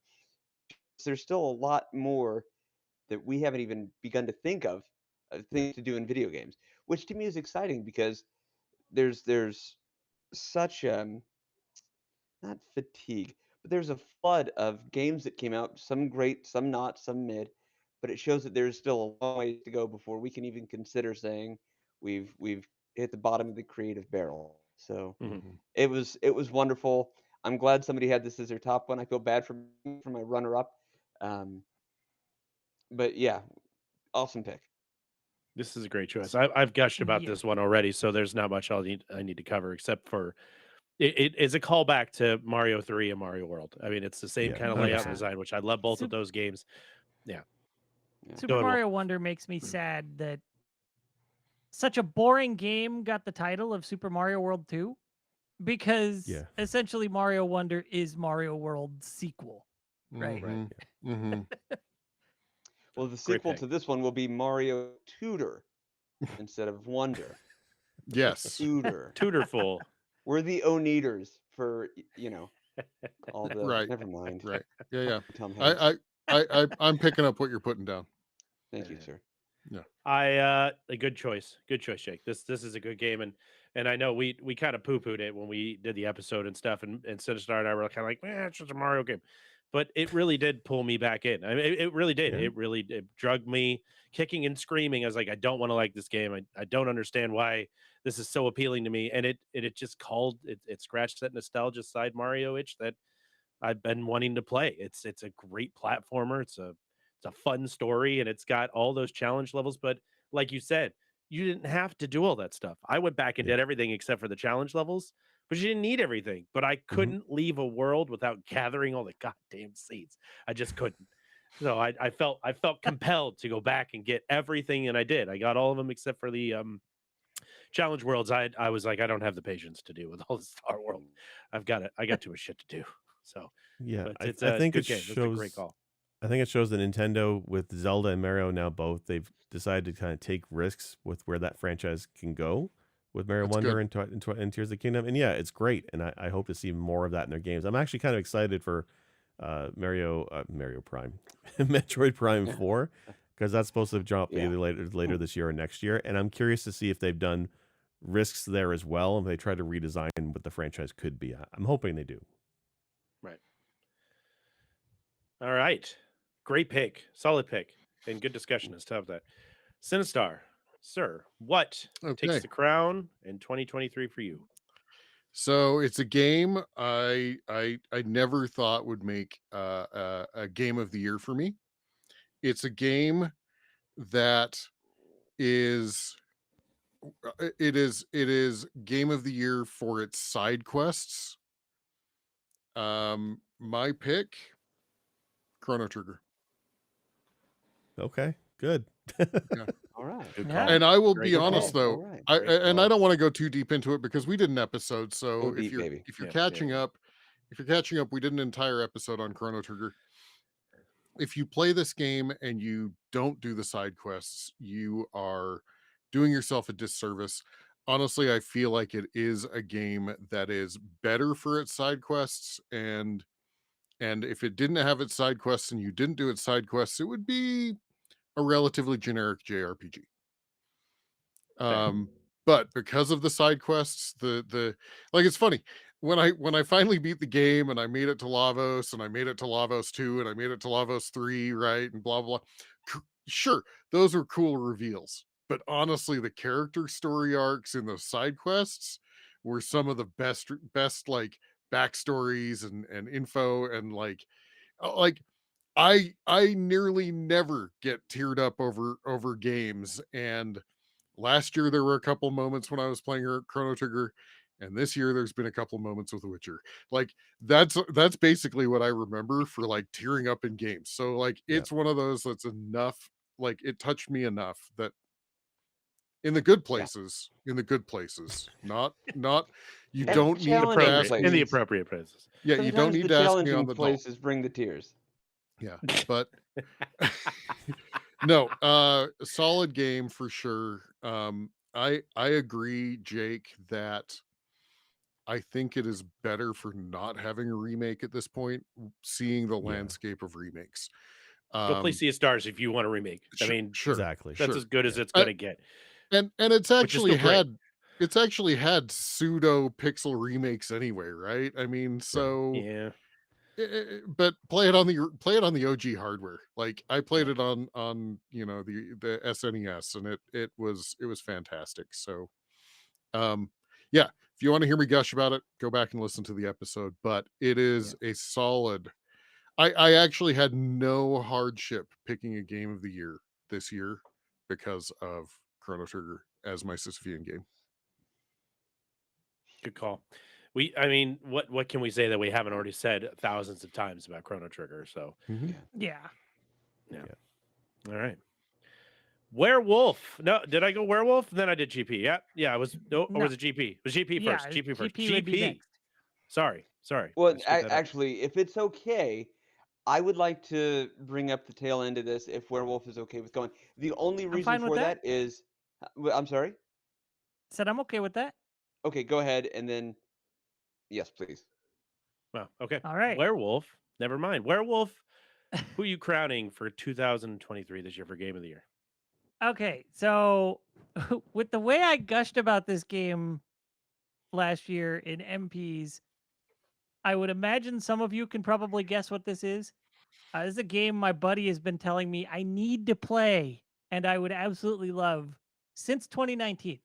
there's still a lot more that we haven't even begun to think of things to do in video games, which to me is exciting because there's such not fatigue, but there's a flood of games that came out, some great, some not, some mid, but it shows that there's still a long way to go before we can even consider saying we've hit the bottom of the creative barrel. So mhm. Mhm. it was wonderful. I'm glad somebody had this as their top one. I feel bad for my runner up. Um, but yeah, awesome pick. This is a great choice. I've gushed about Yeah. this one already, so there's not much I need to cover except for it is a callback to Mario 3 and Mario World. I mean, it's the same Yeah. kind of Oh layout and 100%. yeah. design, which I love both of Sup- those games. Yeah, Yeah. go Super ahead, Wolf. Mario Wonder makes me sad that such a boring game got the title of Super Mario World 2 because Yeah. essentially Mario Wonder is Mario World's sequel, right? Right. Mhm. Mhm. Well, the Great sequel pick. to this one will be Mario Tutor instead of Wonder. Yes. Tutor. Tutorful. We're the Oneaters for all the. Right. Never mind. Right. Yeah, yeah. Tom Hanks. I I'm picking up what you're putting down. Thank you, sir. Yeah. A good choice. Good choice, Jake. This is a good game, and I know we kind of poo-pooed it when we did the episode and stuff, and Sinistar and I were kind of like, man, it's just a Mario game. But it really did pull me back in. I mean, it really did. Yeah. It drugged me kicking and screaming. I was like, I don't want to like this game. I don't understand why this is so appealing to me. And it just called it scratched that nostalgia side Mario itch that I've been wanting to play. It's a great platformer. It's a fun story and it's got all those challenge levels. But like you said, you didn't have to do all that stuff. I went back and Yeah. did everything except for the challenge levels, but you didn't need everything. But I Mhm. couldn't leave a world without gathering all the goddamn seeds. I just couldn't. So I felt compelled to go back and get everything, and I did. I got all of them except for the challenge worlds. I was like, I don't have the patience to deal with all the Star World. I got too much shit to do. So Yeah. but I it's I a think it good game. It's a great shows. call. I think it shows that Nintendo with Zelda and Mario now both they've decided to kind of take risks with where that franchise can go with Mario That's Wonder good. and Tears of the Kingdom. And yeah, it's great, and I hope to see more of that in their games. I'm actually kind of excited for Mario Prime, Metroid Prime 4, because that's supposed to drop Yeah. either later this year or next year, and I'm curious to see if they've done risks there as well, and they try to redesign what the franchise could be. I'm hoping they do. Right. All right. Great pick. Solid pick. And good discussion as top of that. Sinistar, sir, what takes Okay. the crown in 2023 for you? So it's a game I never thought would make a game of the year for me. It's a game that is it is game of the year for its side quests. My pick, Chrono Trigger. Okay, good. Yeah. All right. Good Yeah. call. And I will Great be call. honest Okay. All though, right. I Great and I call. don't want to go too deep into it because we did an episode. So Go deep, baby. if you're Yeah. catching up, we did an entire episode on Chrono Trigger. If you play this game and you don't do the side quests, you are doing yourself a disservice. Honestly, I feel like it is a game that is better for its side quests, and if it didn't have its side quests and you didn't do its side quests, it would be a relatively generic JRPG. Fair. Um but because of the side quests, the like, it's funny when I finally beat the game and I made it to Lavos and I made it to Lavos 2 and I made it to Lavos 3, right? And blah blah. Sure, those were cool reveals. But honestly, the character story arcs in those side quests were some of the best like backstories and info and like I nearly never get teared up over games, and last year there were a couple moments when I was playing Chrono Trigger, and this year there's been a couple moments with Witcher. Like that's basically what I remember for like tearing up in games. So like Yeah. it's one of those that's enough, like it touched me enough that in the good Yeah. places, not you And don't need to challenging ask In the me. places. appropriate places. Yeah, you don't Sometimes need the to ask me on challenging the doll. places bring the tears. Yeah, but no, solid game for sure. I agree, Jake, that I think it is better for not having a remake at this point, seeing the Yeah. landscape of remakes. Go play Sea of Stars if you want a remake. I Sure, mean, sure, Exactly. that's sure. as good as Yeah. it's gonna get, And it's which is still great. it's actually had pseudo pixel remakes anyway, right? I mean, so Yeah. but play it on the OG hardware. Like I played Yeah. it on the SNES, and it was fantastic. So yeah, if you want to hear me gush about it, go back and listen to the episode. But it is a solid. I actually had no hardship picking a game of the year this year because of Chrono Trigger as my Sisyphean game. Good call. I mean, what can we say that we haven't already said thousands of times about Chrono Trigger? So, Mhm. Yeah. all right. Werewolf. No, did I go werewolf? Then I did GP. Yeah, I was no, or No. was it GP? It was GP Yeah, first. GP first. GP would be next. Sorry. Well, I screwed that up. actually, if it's okay, I would like to bring up the tail end of this if Werewolf is okay with going. The only reason fine with for that. that is, I'm sorry. Said I'm okay with that. Okay, go ahead, and then yes, please. Well, okay. All right. Werewolf. Never mind. Werewolf. Who are you crowning for 2023 this year for Game of the Year? Okay, so with the way I gushed about this game last year in MPs, I would imagine some of you can probably guess what this is. This is a game my buddy has been telling me I need to play and I would absolutely love since 2019.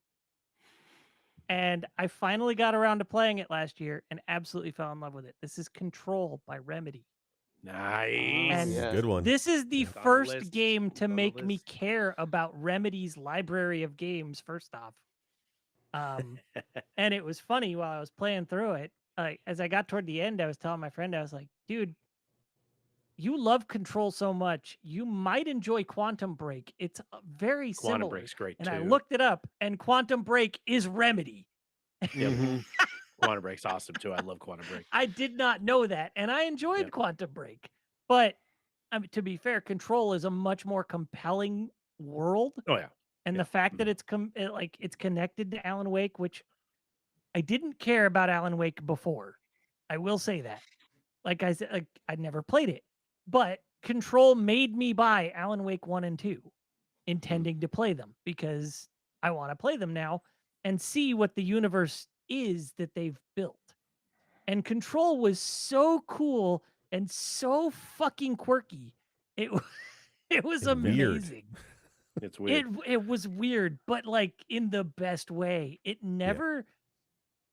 And I finally got around to playing it last year and absolutely fell in love with it. This is Control by Remedy. Nice. And yeah. Good one. This is the It's on the first list. game It's to on the make me list. care about Remedy's library of games, first off. And it was funny while I was playing through it. Like, as I got toward the end, I was telling my friend, I was like, dude, you love Control so much, you might enjoy Quantum Break. It's very Quantum similar. Break's great And too. I looked it up, and Quantum Break is Remedy. Yep. Mhm. Quantum Break's awesome too. I love Quantum Break. I did not know that, and I enjoyed Yep. Quantum Break. But I mean, to be fair, Control is a much more compelling world, Oh yeah. and Yeah. the fact that it's connected to Alan Wake, which I didn't care about Alan Wake before. I will say that. Like I said, like I'd never played it, but Control made me buy Alan Wake 1 and 2, intending to play them because I want to play them now and see what the universe is that they've built. And Control was so cool and so fucking quirky. It it was And weird. amazing. It's weird. It was weird, but like in the best way. It never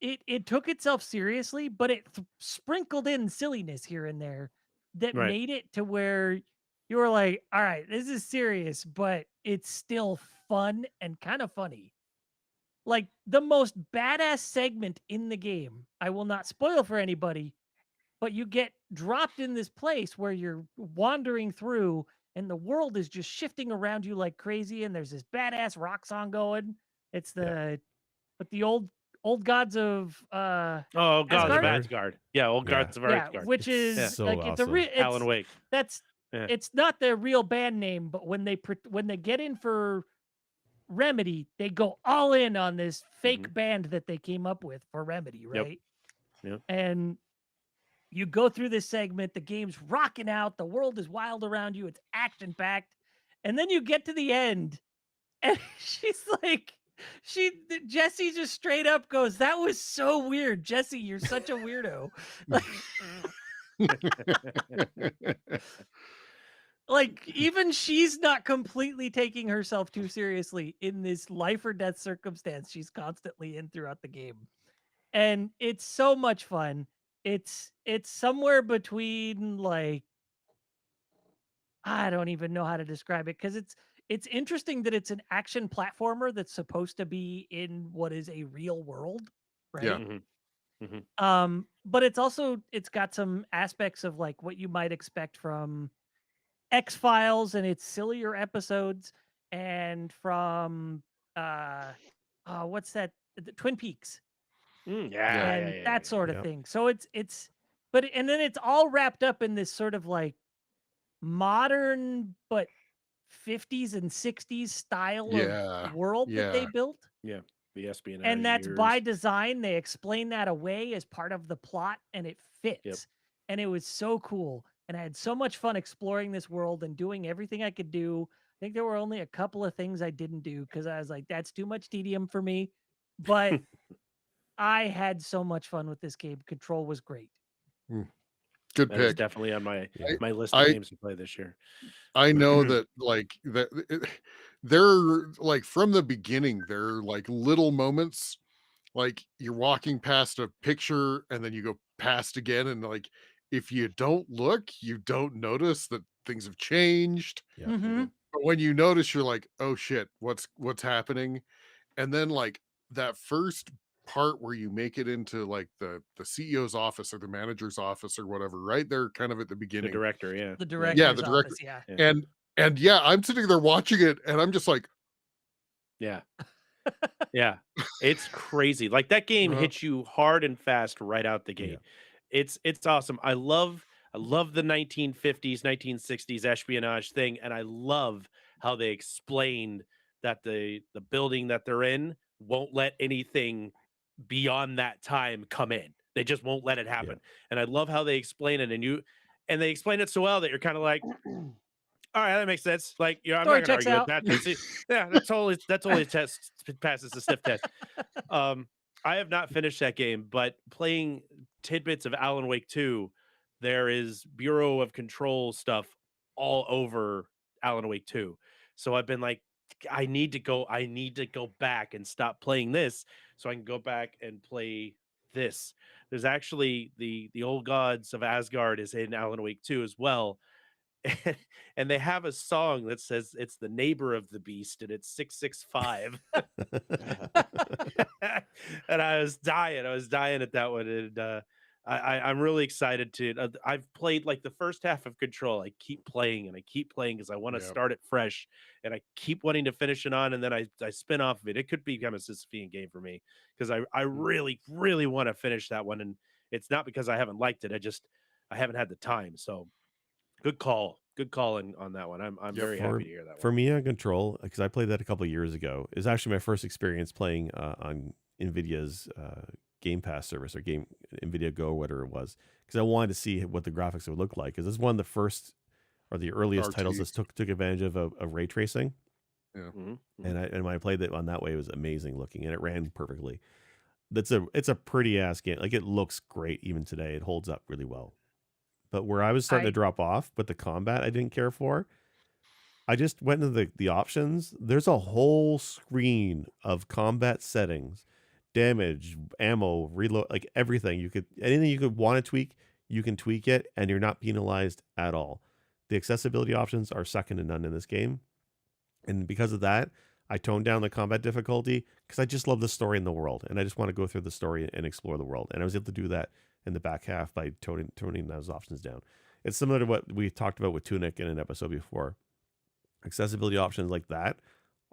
it took itself seriously, but it sprinkled in silliness here and there that Right. made it to where you were like, all right, this is serious, but it's still fun and kind of funny. Like the most badass segment in the game, I will not spoil for anybody, but you get dropped in this place where you're wandering through and the world is just shifting around you like crazy, and there's this badass rock song going. It's with the old gods of Oh, Gods of Asgard? Asgard. Yeah, old Yeah. Gods of yeah, Asgard. which It's is so like it's a awesome. real Alan Wake. that's Yeah. it's not their real band name, but when they get in for Remedy, they go all in on this fake band that they came up with for Remedy, Yep. right? Yep. And you go through this segment, the game's rocking out, the world is wild around you, it's action packed, and then you get to the end, and she's like, Jesse just straight up goes, "That was so weird, Jesse. You're such a weirdo." Like even she's not completely taking herself too seriously in this life or death circumstance she's constantly in throughout the game. And it's so much fun. It's somewhere between like I don't even know how to describe it because it's interesting that it's an action platformer that's supposed to be in what is a real world, Yeah. right? Mhm. But it's got some aspects of like what you might expect from X-Files and its sillier episodes and from uh what's that? The Twin Peaks Yeah. and that sort of Yep. thing. So it's but and then it's all wrapped up in this sort of like modern but 50s and 60s style of Yeah. world that they Yeah. built. Yeah, the espionage And that's by years. design. They explain that away as part of the plot and it fits. And it was so cool. And I had so much fun exploring this world and doing everything I could do. I think there were only a couple of things I didn't do because I was like, that's too much tedium for me. But I had so much fun with this game. Control was great. Good That is pick. definitely on my Yeah. my list of I games to play this year. I know that like that they're like from the beginning, they're like little moments. Like you're walking past a picture and then you go past again, and like if you don't look, you don't notice that things have changed. Yeah. Mm-hmm. But when you notice, you're like, oh shit, what's happening? And then like that first part where you make it into like the CEO's office or the manager's office or whatever, right? They're kind of at the The beginning. director, yeah. The Yeah. Yeah, director's the director. office, yeah. Yeah. And yeah, I'm sitting there watching it and I'm just like, Yeah. Yeah. It's crazy. Like that game uh, hits you hard and fast right out the gate. It's awesome. I love the 1950s, 1960s espionage thing, and I love how they explained that the building that they're in won't let anything beyond that time come in. They just won't let it happen. And I love how they explain it and they explain it so well that you're kind of like, all right, that makes sense. Like, I'm Story not gonna checks argue with out. that. Yeah, that's only a test. It passes the sniff test. I have not finished that game, but playing tidbits of Alan Wake 2, there is Bureau of Control stuff all over Alan Wake 2. So I've been like, I need to go back and stop playing this so I can go back and play this. There's actually the old gods of Asgard is in Alan Wake 2 as well. And they have a song that says it's the neighbor of the beast and it's 665. And I was dying at that one. And I'm really excited to I've played like the first half of Control. I keep playing and I keep playing because I want to Yeah. start it fresh, and I keep wanting to finish it on, and then I spin off of it. It could become a Sisyphean game for me because I really really want to finish that one, and it's not because I haven't liked it. I haven't had the time. So good call. Good call on that one. I'm Yep. very happy to hear that For one. me on Control, because I played that a couple of years ago, is actually my first experience playing on NVIDIA's Game Pass service or NVIDIA Go, whatever it was, because I wanted to see what the graphics would look like. Because it's one of the first or the earliest titles that took advantage of ray tracing. Mhm, mhm. And when I played it on that way, it was amazing looking and it ran perfectly. It's a pretty ass game. Like it looks great even today. It holds up really well. But where I was starting to drop off with the combat, I didn't care for. I just went into the options. There's a whole screen of combat settings, damage, ammo, reload, like everything. Anything you could want to tweak, you can tweak it, and you're not penalized at all. The accessibility options are second to none in this game. And because of that, I toned down the combat difficulty because I just love the story in the world. And I just want to go through the story and explore the world. And I was able to do that in the back half by toning those options down. It's similar to what we talked about with Tunic in an episode before. Accessibility options like that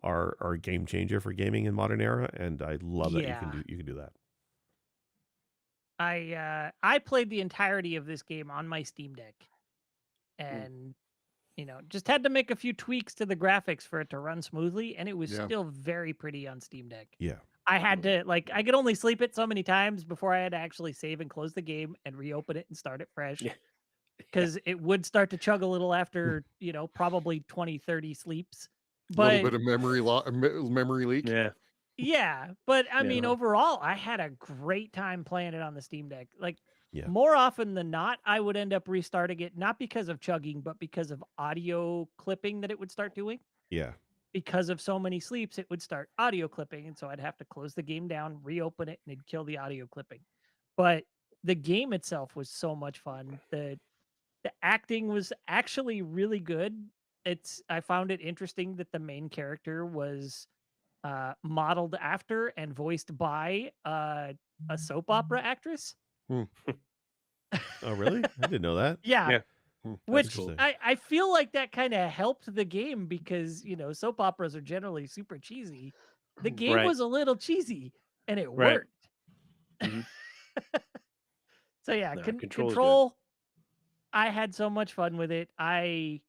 are a game changer for gaming in modern era, and I love that you can do that. I played the entirety of this game on my Steam Deck, and just had to make a few tweaks to the graphics for it to run smoothly, and it was still very pretty on Steam Deck. Yeah. I had to I could only sleep it so many times before I had to actually save and close the game and reopen it and start it fresh. Yeah. Because it would start to chug a little after, probably 20, 30 sleeps. A little But bit of memory leak. Yeah. Yeah, but I mean, Yeah. overall, I had a great time playing it on the Steam Deck. Like, Yeah. more often than not, I would end up restarting it, not because of chugging, but because of audio clipping that it would start doing. Yeah. Because of so many sleeps, it would start audio clipping. And so I'd have to close the game down, reopen it, and it'd kill the audio clipping. But the game itself was so much fun. The acting was actually really good. I found it interesting that the main character was modeled after and voiced by a soap opera actress. Oh, really? I didn't know that. Yeah, Yeah. That's which interesting. I feel like that kind of helped the game because, soap operas are generally super cheesy. The game Right. was a little cheesy and it Right. worked. Mhm. So yeah, No, Control is good. Control, I had so much fun with it. I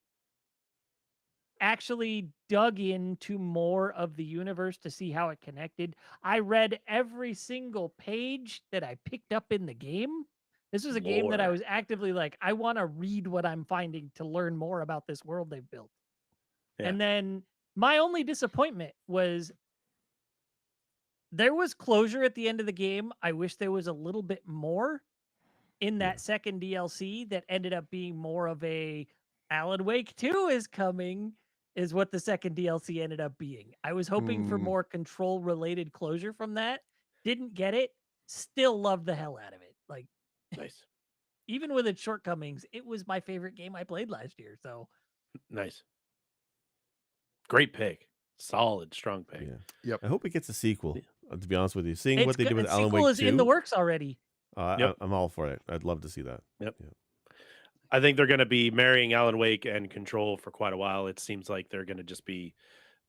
actually dug into more of the universe to see how it connected. I read every single page that I picked up in the game. This was a game that I Lore. was actively like, I want to read what I'm finding to learn more about this world they've built. Yeah. And then my only disappointment was there was closure at the end of the game. I wish there was a little bit more in Yeah. that second DLC that ended up being more of a Alan Wake 2 is coming is what the second DLC ended up being. I was hoping for Mm. more control related closure from that. Didn't get it. Still loved the hell out of it. Like Nice. even with its shortcomings, it was my favorite game I played last year. So Nice. Great pick. Solid, strong pick. Yeah. Yep. I hope it gets a sequel. To be honest with you, seeing it's what they did good. with The Alan sequel Wake is in the 2, works already. Yep. I'm all for it. I'd love to see that. Yep. Yeah. I think they're going to be marrying Alan Wake and Control for quite a while. It seems like they're going to just be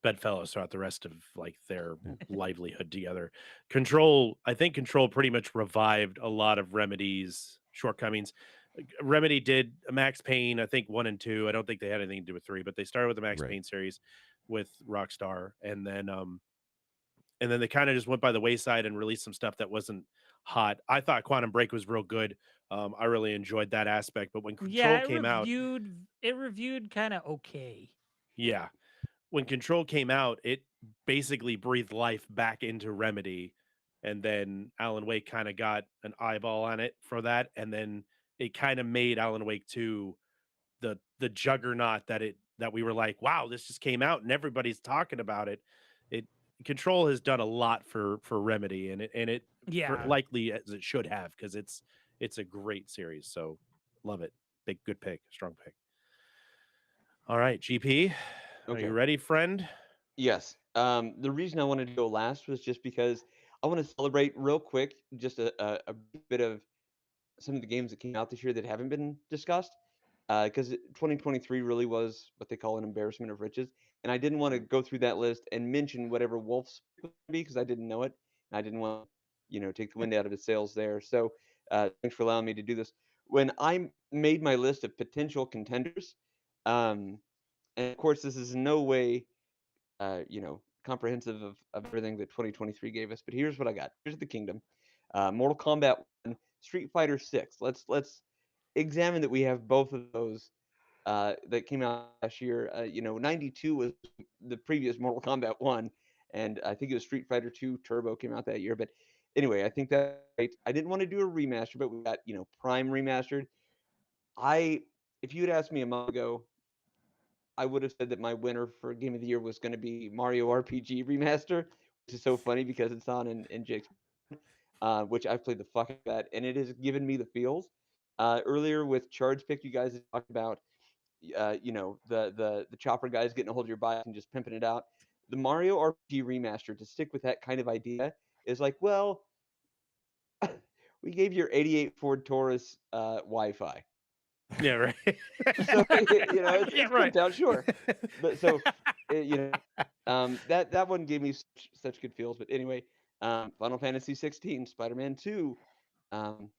bedfellows throughout the rest of like their Yeah. livelihood together. Control, I think Control pretty much revived a lot of Remedy's shortcomings. Remedy did a Max Payne, I think 1 and 2. I don't think they had anything to do with 3, but they started with the Max Right. Payne series with Rockstar, and then they kind of just went by the wayside and released some stuff that wasn't hot. I thought Quantum Break was real good. I really enjoyed that aspect, but when Control Yeah, came out, it reviewed kind of okay. yeah, when Control came out, it basically breathed life back into Remedy, and then Alan Wake kind of got an eyeball on it for that, and then it kind of made Alan Wake 2 the juggernaut that we were like, wow, this just came out and everybody's talking about it. It Control has done a lot for Remedy, and it for, Yeah. likely as it should have, because it's a great series. So love it. Good pick, strong pick. All right, GP, are you Okay. ready, friend? Yes. The reason I wanted to go last was just because I want to celebrate real quick just a bit of some of the games that came out this year that haven't been discussed. Because 2023 really was what they call an embarrassment of riches, and I didn't want to go through that list and mention whatever Wolf's would be because I didn't know it, and I didn't want take the wind out of his sails there. So thanks for allowing me to do this. When I made my list of potential contenders, um, and of course this is in no way comprehensive of everything that 2023 gave us. But here's what I got. Here's the kingdom. Mortal Kombat 1, Street Fighter 6. Let's examine that we have both of those that came out last year. 92 was the previous Mortal Kombat 1, and I think it was Street Fighter 2 Turbo came out that year. But anyway, I think that's right. I didn't want to do a remaster, but we got, Prime remastered. If you had asked me a month ago, I would have said that my winner for Game of the Year was going to be Mario RPG Remaster, which is so funny because it's on in Jake's, which I've played the fuck out of that, and it has given me the feels. Earlier with Charge Pick, you guys talked about, the chopper guys getting a hold of your bike and just pimping it out. The Mario RPG Remaster, to stick with that kind of idea, is like, well, we gave your '88 Ford Taurus Wi-Fi. Yeah, right. So Yeah, it's right. pimped out, sure. But so that one gave me such good feels. But anyway, Final Fantasy 16, Spider-Man 2. Um,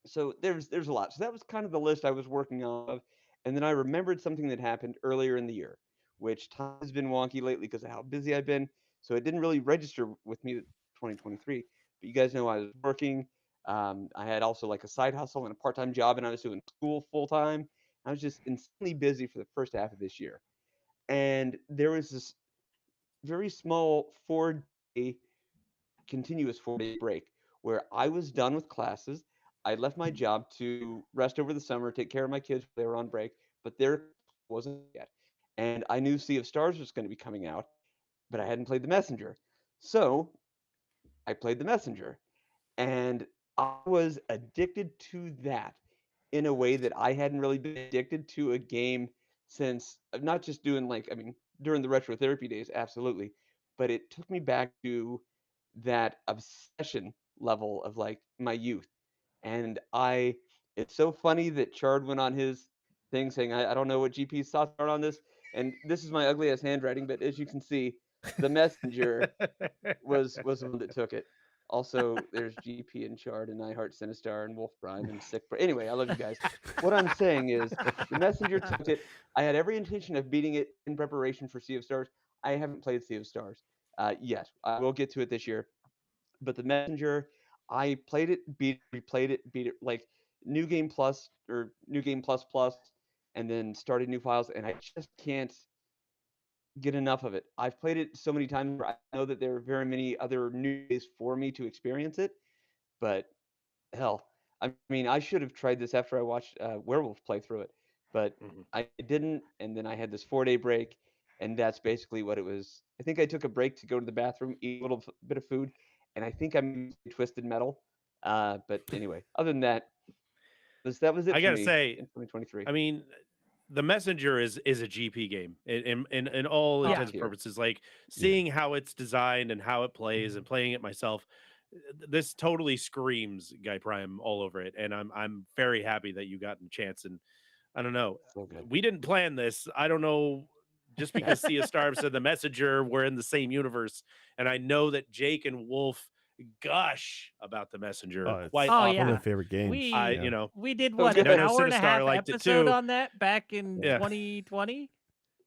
so there's a lot. So that was kind of the list I was working on, and then I remembered something that happened earlier in the year, which time has been wonky lately because of how busy I've been. So it didn't really register with me 2023. But you guys know I was working. I had also like a side hustle and a part-time job, and I was doing school full time. I was just insanely busy for the first half of this year, and there was this very small 4-day continuous 4-day break where I was done with classes. I left my job to rest over the summer, take care of my kids when they were on break, but there wasn't yet. And I knew Sea of Stars was going to be coming out, but I hadn't played The Messenger. So I played The Messenger, and I was addicted to that in a way that I hadn't really been addicted to a game since not just doing like, I mean, during the retro therapy days, absolutely, but it took me back to that obsession level of like my youth. And it's so funny that Chard went on his thing saying, I don't know what GP's thoughts are on this. And this is my ugly ass handwriting, but as you can see, the messenger was the one that took it. Also, there's GP and Chard and I Heart Sinistar and Wolf Prime and Sick. Anyway, I love you guys. What I'm saying is, the messenger took it. I had every intention of beating it in preparation for Sea of Stars. I haven't played Sea of Stars yet. I will get to it this year. But the messenger, I played it, beat it, replayed it, beat it, like New Game Plus or New Game Plus Plus, and then started new files, and I just can't get enough of it. I've played it so many times where I know that there are very many other new ways for me to experience it, but hell, I mean, I should have tried this after I watched Werewolf play through it, but Mhm. I didn't, and then I had this 4-day break, and that's basically what it was. I think I took a break to go to the bathroom, eat a little bit of food, and I think I'm Twisted Metal. But anyway, other than that, that was it I for gotta me say, in 2023. I mean, the messenger is a GP game in all Oh, intents Thank and you. purposes. Like Yeah. seeing how it's designed and how it plays and playing it myself, this totally screams Guy Prime all over it. And I'm very happy that you got a chance. And I don't know, So good. we didn't plan this. I don't know. Just because Sea of Stars and the Messenger were in the same universe, and I know that Jake and Wolf gush about the Messenger Oh, quite it's Oh, one of often. my yeah. favorite games. I, We you know, we did So what, good. an I know hour and a half Sinistar liked it episode too. on that back in Yeah. 2020?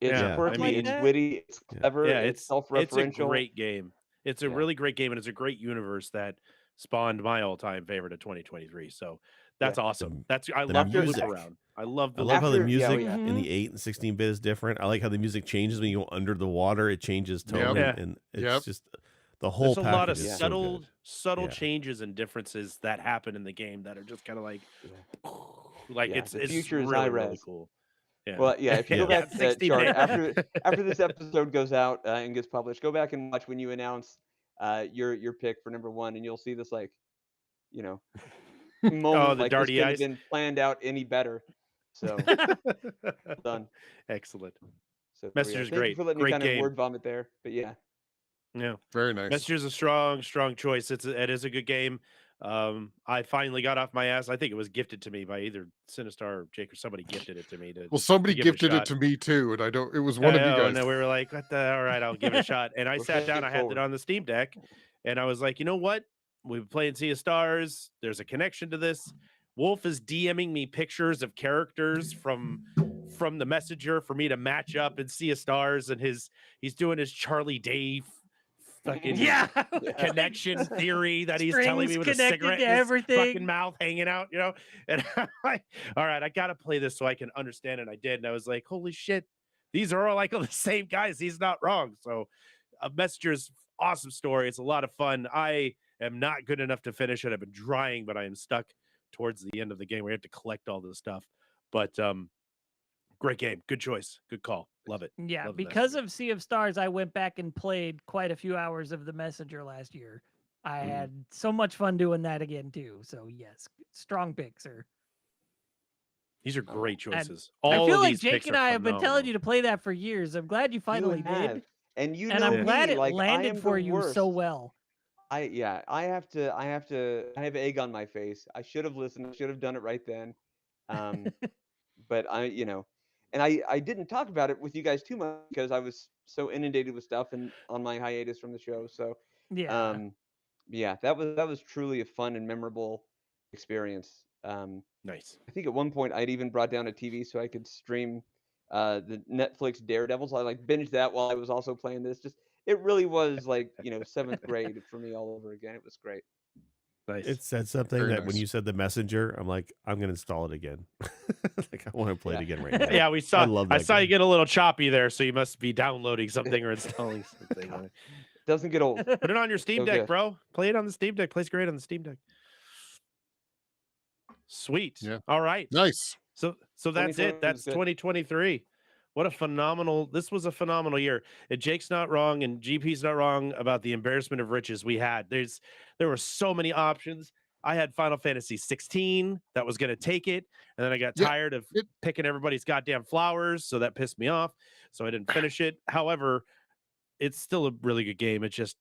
It's Yeah, I quirky, mean, it's that? witty, it's Yeah. clever, yeah, it's it's a self-referential. great game. It's a Yeah. really great game, and it's a great universe that spawned my all-time favorite of 2023. So that's Yeah. awesome. The, I the love the loop music. around. I love the I loop love how the After, yeah, oh, music yeah. in the 8 and 16-bit is different. I like how the music changes when you go under the water. It changes tone, Yep. Yeah. and it's Yep. just the whole There's a lot of package is Yeah. so subtle good. Yeah. changes and differences that happen in the game that are just kind of like, Yeah. like Yeah, it's the it's future is really high-res. cool. Yeah. Well, yeah, if you go Yeah. back, 16 Chard, bit. after this episode goes out and gets published, go back and watch when you announce your pick for number 1, and you'll see this like, you know, Oh, moment the like this Darty couldn't have Eyes. been planned out any better. So done. Excellent. So yeah, Messenger's thank you great. for letting me Great kind of game. word vomit there. But yeah, Yeah. Very nice. Messenger's a strong choice. It is a good game. I finally got off my ass. I think it was gifted to me by either Sinistar or Jake, or somebody gifted it to me to Well, somebody give it a gifted it shot. to me too, and I don't. It was I one of you know, guys. and then we were like, "What the? All right, I'll give it a shot." And I We're sat down. paying I had it forward. on the Steam Deck, and I was like, "You know what? We've been playing Sea of Stars. There's a connection to this." Wolf is DMing me pictures of characters from the Messenger for me to match up in Sea of Stars, and he's doing his Charlie Day fucking Yeah. connection theory that he's telling Strings me with a connected cigarette to in his everything. fucking mouth hanging out, you know? And I'm like, all right, I gotta play this so I can understand it. I did, and I was like, holy shit, these are all like all the same guys. He's not wrong. So Messenger's awesome story. It's a lot of fun. I am not good enough to finish it. I've been trying, but I am stuck towards the end of the game where you have to collect all this stuff. But great game. Good choice. Good call. Love it. Yeah, Love the because Messenger. of Sea of Stars, I went back and played quite a few hours of the Messenger last year. I Mhm. had so much fun doing that again too. So yes, strong pick, sir. These are great choices. I All feel of like these Jake picks and are I have been telling phenomenal. you to play that for years. I'm glad you finally You did, have, and you and know I'm glad me, it like I landed am for the you so worst. well. I have egg on my face. I should have listened. I should have done it right then. Um, but and I didn't talk about it with you guys too much because I was so inundated with stuff and on my hiatus from the show. So Yeah. yeah, that was truly a fun and memorable experience. Nice. I think at one point I'd even brought down a TV so I could stream the Netflix Daredevils. I like binged that while I was also playing this. Just it really was like, 7th grade for me all over again. It was great. Nice. It said something Very that when nice. you said the messenger, I'm like, I'm gonna install it again. Like I want to play it Yeah. again right now. Yeah, I love that I saw you game. get a little choppy there, so you must be downloading something or installing something. Doesn't get old. Put it on your Steam So Deck, good. bro. Play it on the Steam Deck. Plays great on the Steam Deck. Sweet. Yeah. All right. Nice. So that's it. 2020 was That's good. 2023. What a phenomenal. This was a phenomenal year. And Jake's not wrong and GP's not wrong about the embarrassment of riches we had. There were so many options. I had Final Fantasy 16 that was going to take it, and then I got Yeah, tired of it- picking everybody's goddamn flowers, so that pissed me off. So I didn't finish it. However, it's still a really good game. It just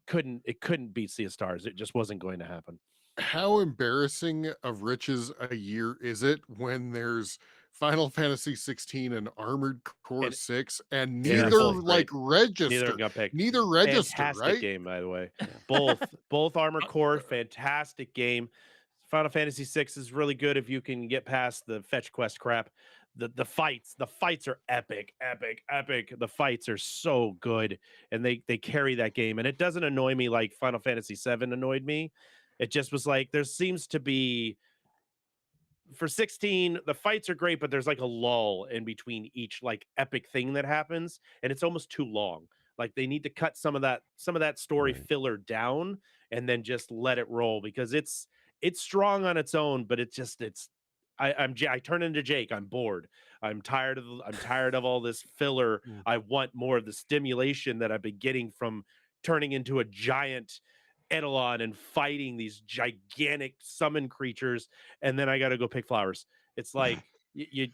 couldn't beat Sea of Stars. It just wasn't going to happen. How embarrassing of riches a year is it when there's Final Fantasy 16 and Armored Core And- 6 and Yeah, neither both like great. register, Neither got picked. neither register, Fantastic right? game, by the way. Both Armored Core, fantastic game. Final Fantasy 6 is really good if you can get past the fetch quest crap. The fights are epic. The fights are so good, and they carry that game. And it doesn't annoy me like Final Fantasy 7 annoyed me. It just was like there seems to be for 16 the fights are great, but there's like a lull in between each like epic thing that happens, and it's almost too long. Like they need to cut some of that story Right. filler down and then just let it roll, because it's strong on its own, but I turn into Jake. I'm bored. I'm tired of all this filler. Mm. I want more of the stimulation that I've been getting from turning into a giant Eidolon and fighting these gigantic summon creatures, and then I got to go pick flowers. It's like you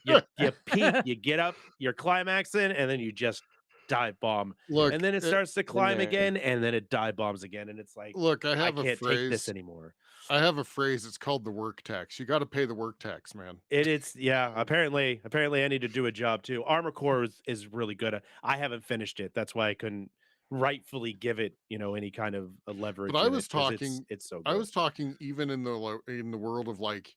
peak, you get up, you're climaxing, and then you just dive bomb, Look, and then it starts to climb there. again, and then it dive bombs again, and it's like look, I I have a can't take this phrase. anymore. I have a phrase. It's called the work tax. You got to pay the work tax, man. It's yeah. Apparently, I need to do a job too. Armor Core is really good. I haven't finished it. That's why I couldn't rightfully give it, any kind of a leverage. But I in was it, 'cause talking. It's so good. I was talking even in the world of like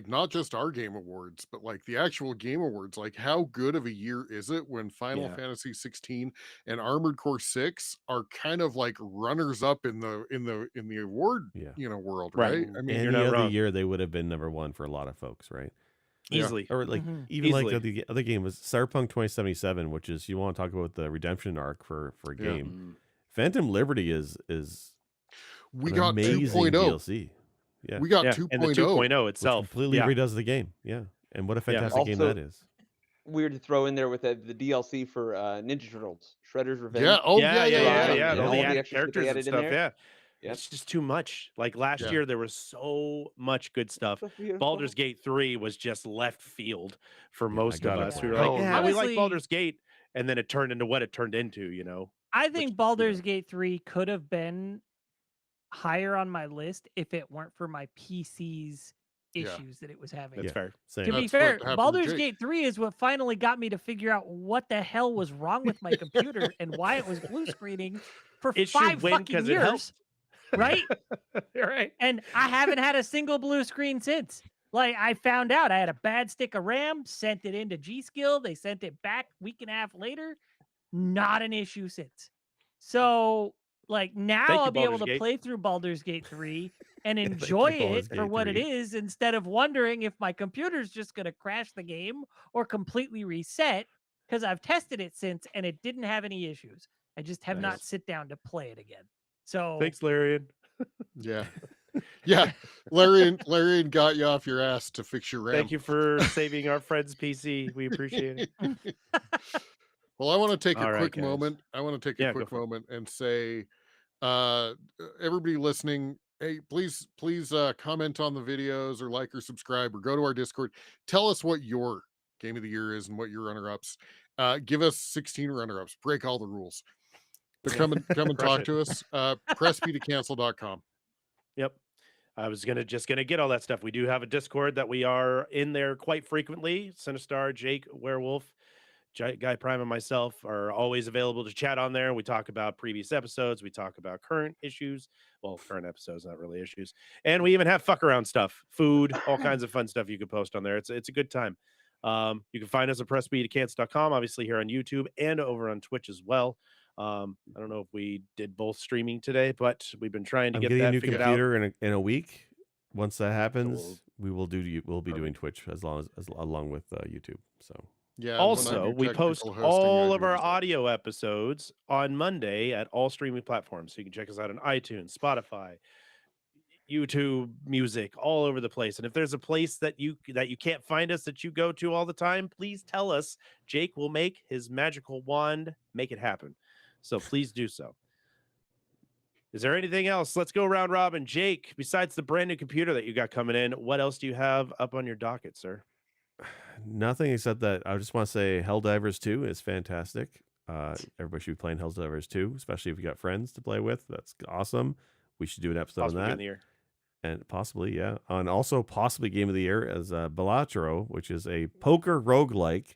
not just our game awards, but like the actual game awards. Like, how good of a year is it when Final Yeah. Fantasy 16 and Armored Core 6 are kind of like runners up in the award Yeah. world, Right. right? I mean, you're Any not other wrong. year they would have been number one for a lot of folks, right? Yeah. Easily. Or like Mhm. even like Easily. the other game was Cyberpunk 2077, which is, you want to talk about the redemption arc for a Yeah. game. Mm. Phantom Liberty is we an got amazing 2.0. DLC. Yeah. We got Yeah, 2.0. and the 2.0 Which itself. completely Yeah. redoes the game. Yeah. And what a fantastic game Also- that is. Weird to throw in there with the DLC for Ninja Turtles, Shredder's Revenge. Yeah. Oh yeah, yeah. yeah, and yeah. all All the the added extras that they characters and added in stuff. there. Yeah. Yep. It's just too much. Like last Yeah. year, there was so much good stuff. So beautiful. Baldur's Gate 3 was just left field for Yeah, I most of gotta us. play We were it. like, Oh, yeah, we like honestly- Baldur's Gate, and then it turned into what it turned into. I think Which, Baldur's Gate 3 could have been higher on my list if it weren't for my PC's Yeah. issues that it was having. That's Yeah. fair. Same. To be That's what fair, happened to Baldur's Jake. Gate 3 is what finally got me to figure out what the hell was wrong with my computer and why it was blue screening for It should 5 win fucking because it years. helped. Right? You're right. And I haven't had a single blue screen since. Like, I found out I had a bad stick of RAM, sent it into G Skill. They sent it back week and a half later. Not an issue since. So, like, now Thank you, I'll be able Baldur's to Gate. play through Baldur's Gate 3 and Thank you, enjoy Baldur's it for Gate what it 3. is, instead of wondering if my computer's just going to crash the game or completely reset, because I've tested it since and it didn't have any issues. I just have not Nice. sit down to play it again. So Thanks, Larian. Yeah. Yeah. Larian got you off your ass to fix your RAM. Thank you for saving our friend's PC. We appreciate it. Well, I want to take All a right, quick guys. moment. I want to take Yeah, a go quick for it. moment and say, everybody listening, hey, please comment on the videos or like or subscribe or go to our Discord. Tell us what your game of the year is and what your runner-ups. Give us 16 runner-ups. Break all the rules. But come and Crush talk it. to us. pressbtocancel.com. Yep. I was just gonna get all that stuff. We do have a Discord that we are in there quite frequently. Sinistar, Jake, Werewolf, Guy Prime, and myself are always available to chat on there. We talk about previous episodes. We talk about current issues. Well, current episodes, not really issues. And we even have fuck around stuff, food, all kinds of fun stuff you can post on there. It's a good time. You can find us at pressbtocancel.com, obviously here on YouTube and over on Twitch as well. I don't know if we did both streaming today, but we've been trying to I'm get getting a that new figured out. computer in a week. Once that happens, we'll- we'll be doing Perfect. Twitch as along with YouTube. So Yeah. And when I Also, do we post technical hosting, all I of do our as well. audio episodes on Monday at all streaming platforms. So you can check us out on iTunes, Spotify, YouTube Music, all over the place. And if there's a place that you can't find us that you go to all the time, please tell us. Jake will make his magical wand make it happen. So please do so. Is there anything else? Let's go round robin. Jake, besides the brand new computer that you got coming in, what else do you have up on your docket, sir? Nothing except that I just want to say Helldivers 2 is fantastic. Everybody should be playing Helldivers 2, especially if you got friends to play with. That's awesome. We should do an episode Possibly on game that. of the year. And possibly, yeah. And also possibly game of the year as Balatro, which is a poker roguelike.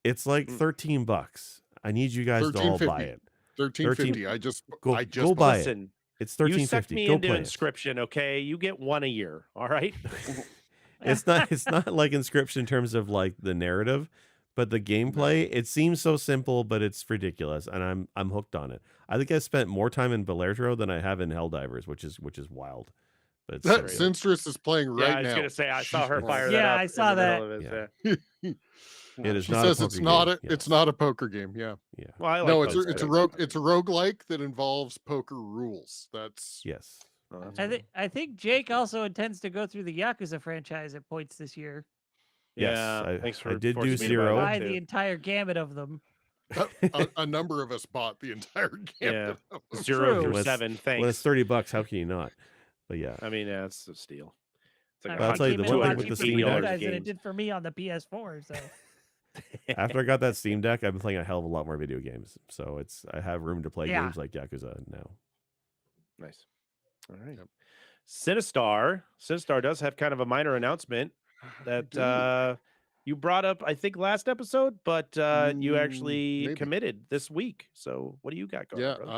It's like $13. I need you guys to all buy 13.50. it. 13.50. I just Go buy it. Listen, It's you sucked $13.50. me Go into play it. Inscription, okay? You get one a year, all right? It's not like Inscription in terms of like the narrative, but the gameplay, it seems so simple, but it's ridiculous, and I'm hooked on it. I think I spent more time in Balatro than I have in Helldivers, which is wild. But it's so good. Sinstress is playing Yeah, right I was now. gonna say I saw her Jesus. fire that Yeah, up. I saw in the that. middle of it, Yeah. yeah. It is She not says a it's poker not game. it's not a poker game. Yeah. Yeah. Well, I like No, those it's a things. it's a roguelike that involves poker rules. That's Yes. Oh, that's I cool. think Jake also intends to go through the Yakuza franchise at points this year. Yes, Yeah, I- thanks I for did do forcing me to buy Zero. that, Buy too. the entire gamut of them. a number of us bought the entire game. Yeah. of them. 0 True. through When it's- 7. Thanks. When it's $30, how can you not? But yeah. I mean, yeah, it's a steal. It's like I Well, I'll mean, tell it you, came the in a one lot thing with the cheaper Steam for you Deck- guys than it did for me on the PS4. So After I got that Steam Deck, I've been playing a hell of a lot more video games. So I have room to play Yeah. games like Yakuza now. Nice. All right. Yep. Sinistar does have kind of a minor announcement that you brought up, I think, last episode, but you actually Maybe. committed this week. So what do you got going? Yeah, brother?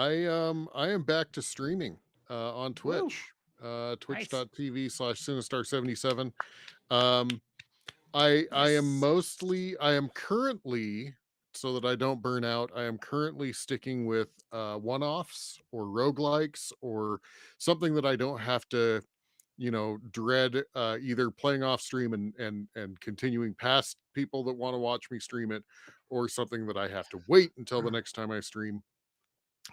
I am back to streaming on Twitch. Twitch.tv/Sinistar77. I am currently, so that I don't burn out, I am currently sticking with one-offs or roguelikes or something that I don't have to, dread either playing off stream and continuing past people that want to watch me stream it, or something that I have to wait until the next time I stream.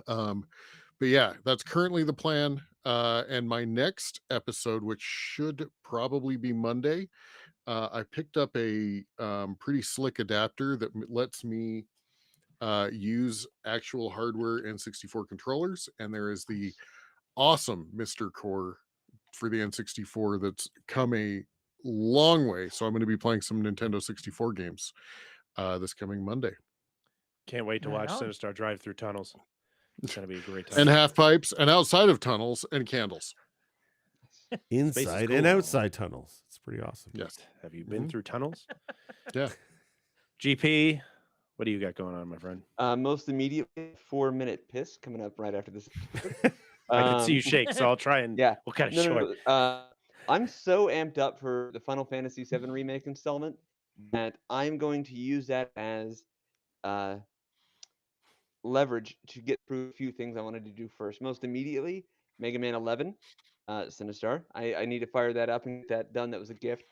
But yeah, that's currently the plan. And my next episode, which should probably be Monday, I picked up a pretty slick adapter that lets me use actual hardware N64 controllers. And there is the awesome Mr. Core for the N64 that's come a long way. So I'm going to be playing some Nintendo 64 games this coming Monday. Can't wait to Right watch on. Sinistar drive through tunnels. It's going to be a great time. And half pipes, and outside of tunnels, and candles. Inside cool. and outside tunnels. It's pretty awesome. Yes. Have you been Mhm. through tunnels? Yeah. GP, what do you got going on, my friend? Most immediately, 4-minute piss coming up right after this. I can see you shake, so I'll try and Yeah. we'll cut it No, short. no, no. I'm so amped up for the Final Fantasy VII Remake installment that I'm going to use that as leverage to get through a few things I wanted to do first. Most immediately, Mega Man 11, Sinistar. I need to fire that up and get that done. That was a gift.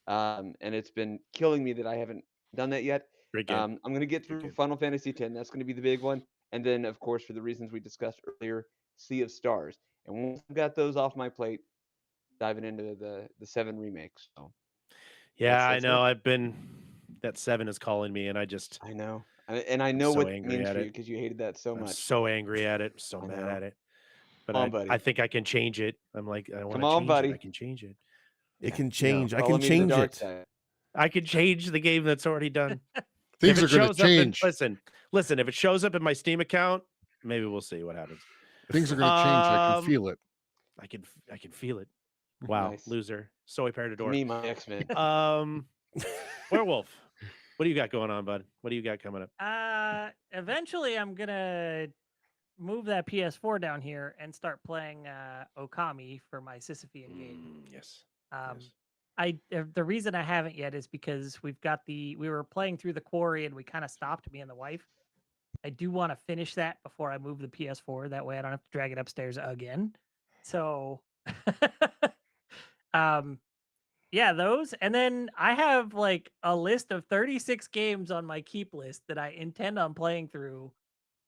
And it's been killing me that I haven't done that yet. Great game. I'm going to get through game. Final Fantasy X. That's going to be the big one. And then, of course, for the reasons we discussed earlier, Sea of Stars. And once I've got those off my plate, diving into the 7 remakes. So Yeah, that's I know. it. I've been that 7 is calling me, and I know. And I know so what it angry means at for you it. because you hated that so I'm much. so angry at it, so I mad know. at it. But Come on, buddy. I think I can change it. I'm like, I want Come to on, change buddy. it. I can change it. It can change. I Follow can me to the change dark it. side. I can change the game that's already done. Things If are it going to shows up in- change. listen. If it shows up in my Steam account, maybe we'll see what happens. Things are going to change. I can Um, feel it. I can feel it. Wow, Nice. loser. Soy Parador. Me, my X-Men. Werewolf. What do you got going on, bud? What do you got coming up? Eventually, I'm gonna move that PS4 down here and start playing Okami for my Sisyphean game. Yes. yes. The reason I haven't yet is because we were playing through the quarry and we kind of stopped, me and the wife. I do want to finish that before I move the PS4. That way I don't have to drag it upstairs again. So, yeah, Yeah, those. And then I have like a list of 36 games on my keep list that I intend on playing through.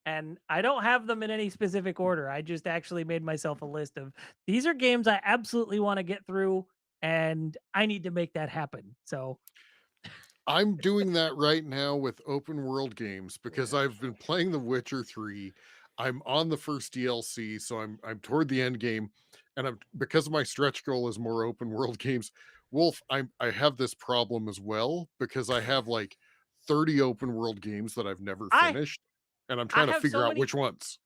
And I don't have them in any specific order. I just actually made myself a list of these are games I absolutely want to get through, and I need to make that happen. So I'm doing that right now with open world games because I've been playing The Witcher 3. I'm on the first DLC, so I'm toward the end game, and I'm because my stretch goal is more open world games. Wolf, I have this problem as well because I have like 30 open world games that I've never I finished, and I'm I trying to have figure so out many which ones.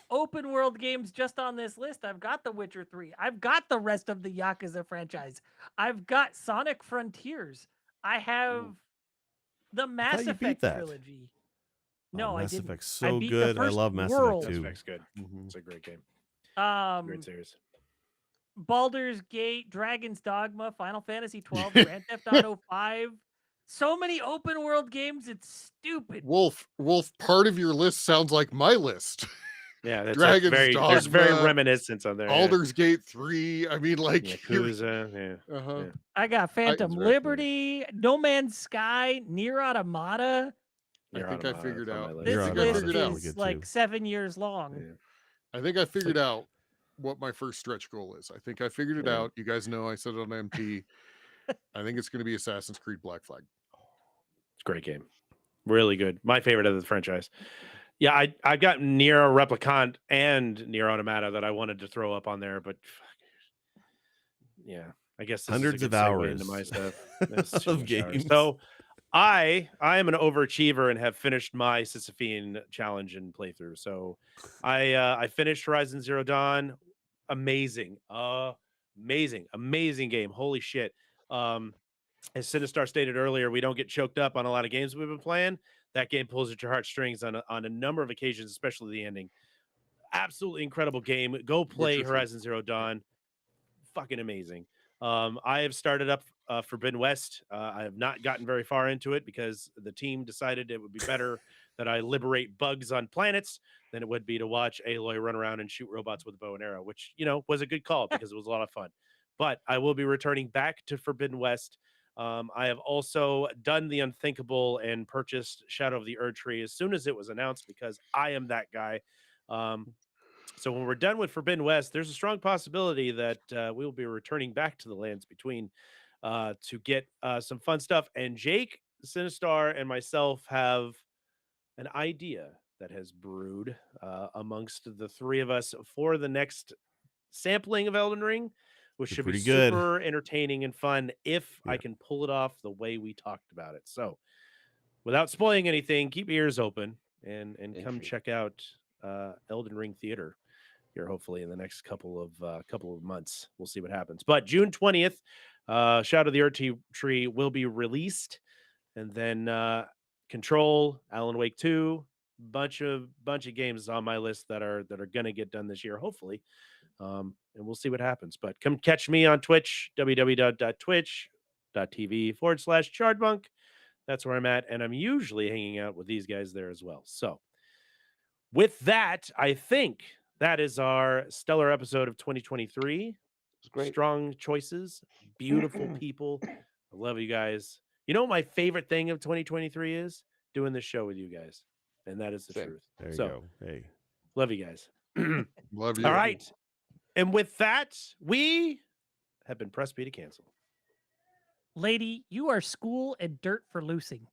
open world games just on this list. I've got The Witcher 3. I've got the rest of the Yakuza franchise. I've got Sonic Frontiers. I have the I Mass thought you beat Effect that. trilogy. Oh, No, I Mass didn't. Effect's I so beat the good. I first love Mass Effect world. Mass 2. Effect's good. Mhm. It's a great game. Um, Great series. Baldur's Gate, Dragon's Dogma, Final Fantasy 12, Grand Theft Auto 5. So many open world games, it's stupid. Wolf, part of your list sounds like my list. Yeah, that's Dragon's there's very Dogma, reminiscence on there. Baldur's Gate 3. I mean, like, Yeah, you're, Yakuza. Yeah. uh-huh. Yeah. I got Phantom It's very Liberty, No Man's Sky, Nier Automata. I think I figured it's on my out. list. This Nier I think I Automata's list figured out. really is good like too. 7 years long. Yeah. I think I figured out what my first stretch goal is. I think I figured it Yeah. out. You guys know I said it on MT. I think it's going to be Assassin's Creed Black Flag. It's a great game. Really good. My favorite of the franchise. Yeah, I got Nier Replicant and Nier Automata that I wanted to throw up on there, but yeah, I guess this Hundreds is a of good segue hours into my stuff. That's too of much hours. games. So I am an overachiever and have finished my Sisyphean challenge and playthrough. So I finished Horizon Zero Dawn. Amazing, amazing game. Holy shit. As Sinistar stated earlier, we don't get choked up on a lot of games we've been playing. That game pulls at your heartstrings on a number of occasions, especially the ending. Absolutely incredible game. Go play Witcher 3. Horizon Zero Dawn. Fucking amazing. I have started up Forbidden West. I have not gotten very far into it because the team decided it would be better that I liberate bugs on planets than it would be to watch Aloy run around and shoot robots with a bow and arrow, which, was a good call because it was a lot of fun. But I will be returning back to Forbidden West. I have also done the unthinkable and purchased Shadow of the Erd Tree as soon as it was announced because I am that guy. So when we're done with Forbidden West, there's a strong possibility that we will be returning back to the lands between to get some fun stuff. And Jake, Sinistar, and myself have an idea that has brewed amongst the three of us for the next sampling of Elden Ring, which Be should be pretty good. super entertaining and fun if I Yeah. can pull it off the way we talked about it. So without spoiling anything, keep your ears open and come Intrigue. check out Elden Ring Theater here hopefully in the next couple of months. We'll see what happens. But June 20th, Shadow of the Erd Tree will be released, and then Control, Alan Wake 2, bunch of games on my list that are gonna get done this year, hopefully. And we'll see what happens. But come catch me on Twitch, www.twitch.tv/Chardbunk. That's where I'm at, and I'm usually hanging out with these guys there as well. So with that, I think that is our stellar episode of 2023. It's great. Strong choices, beautiful people. I love you guys. You know what my favorite thing of 2023 is? Doing this show with you guys. And that is the Same. truth. There you So, go. Hey. love you guys. Love you. All right. And with that, we have been pressed B to cancel. Lady, you are school and dirt for loosing.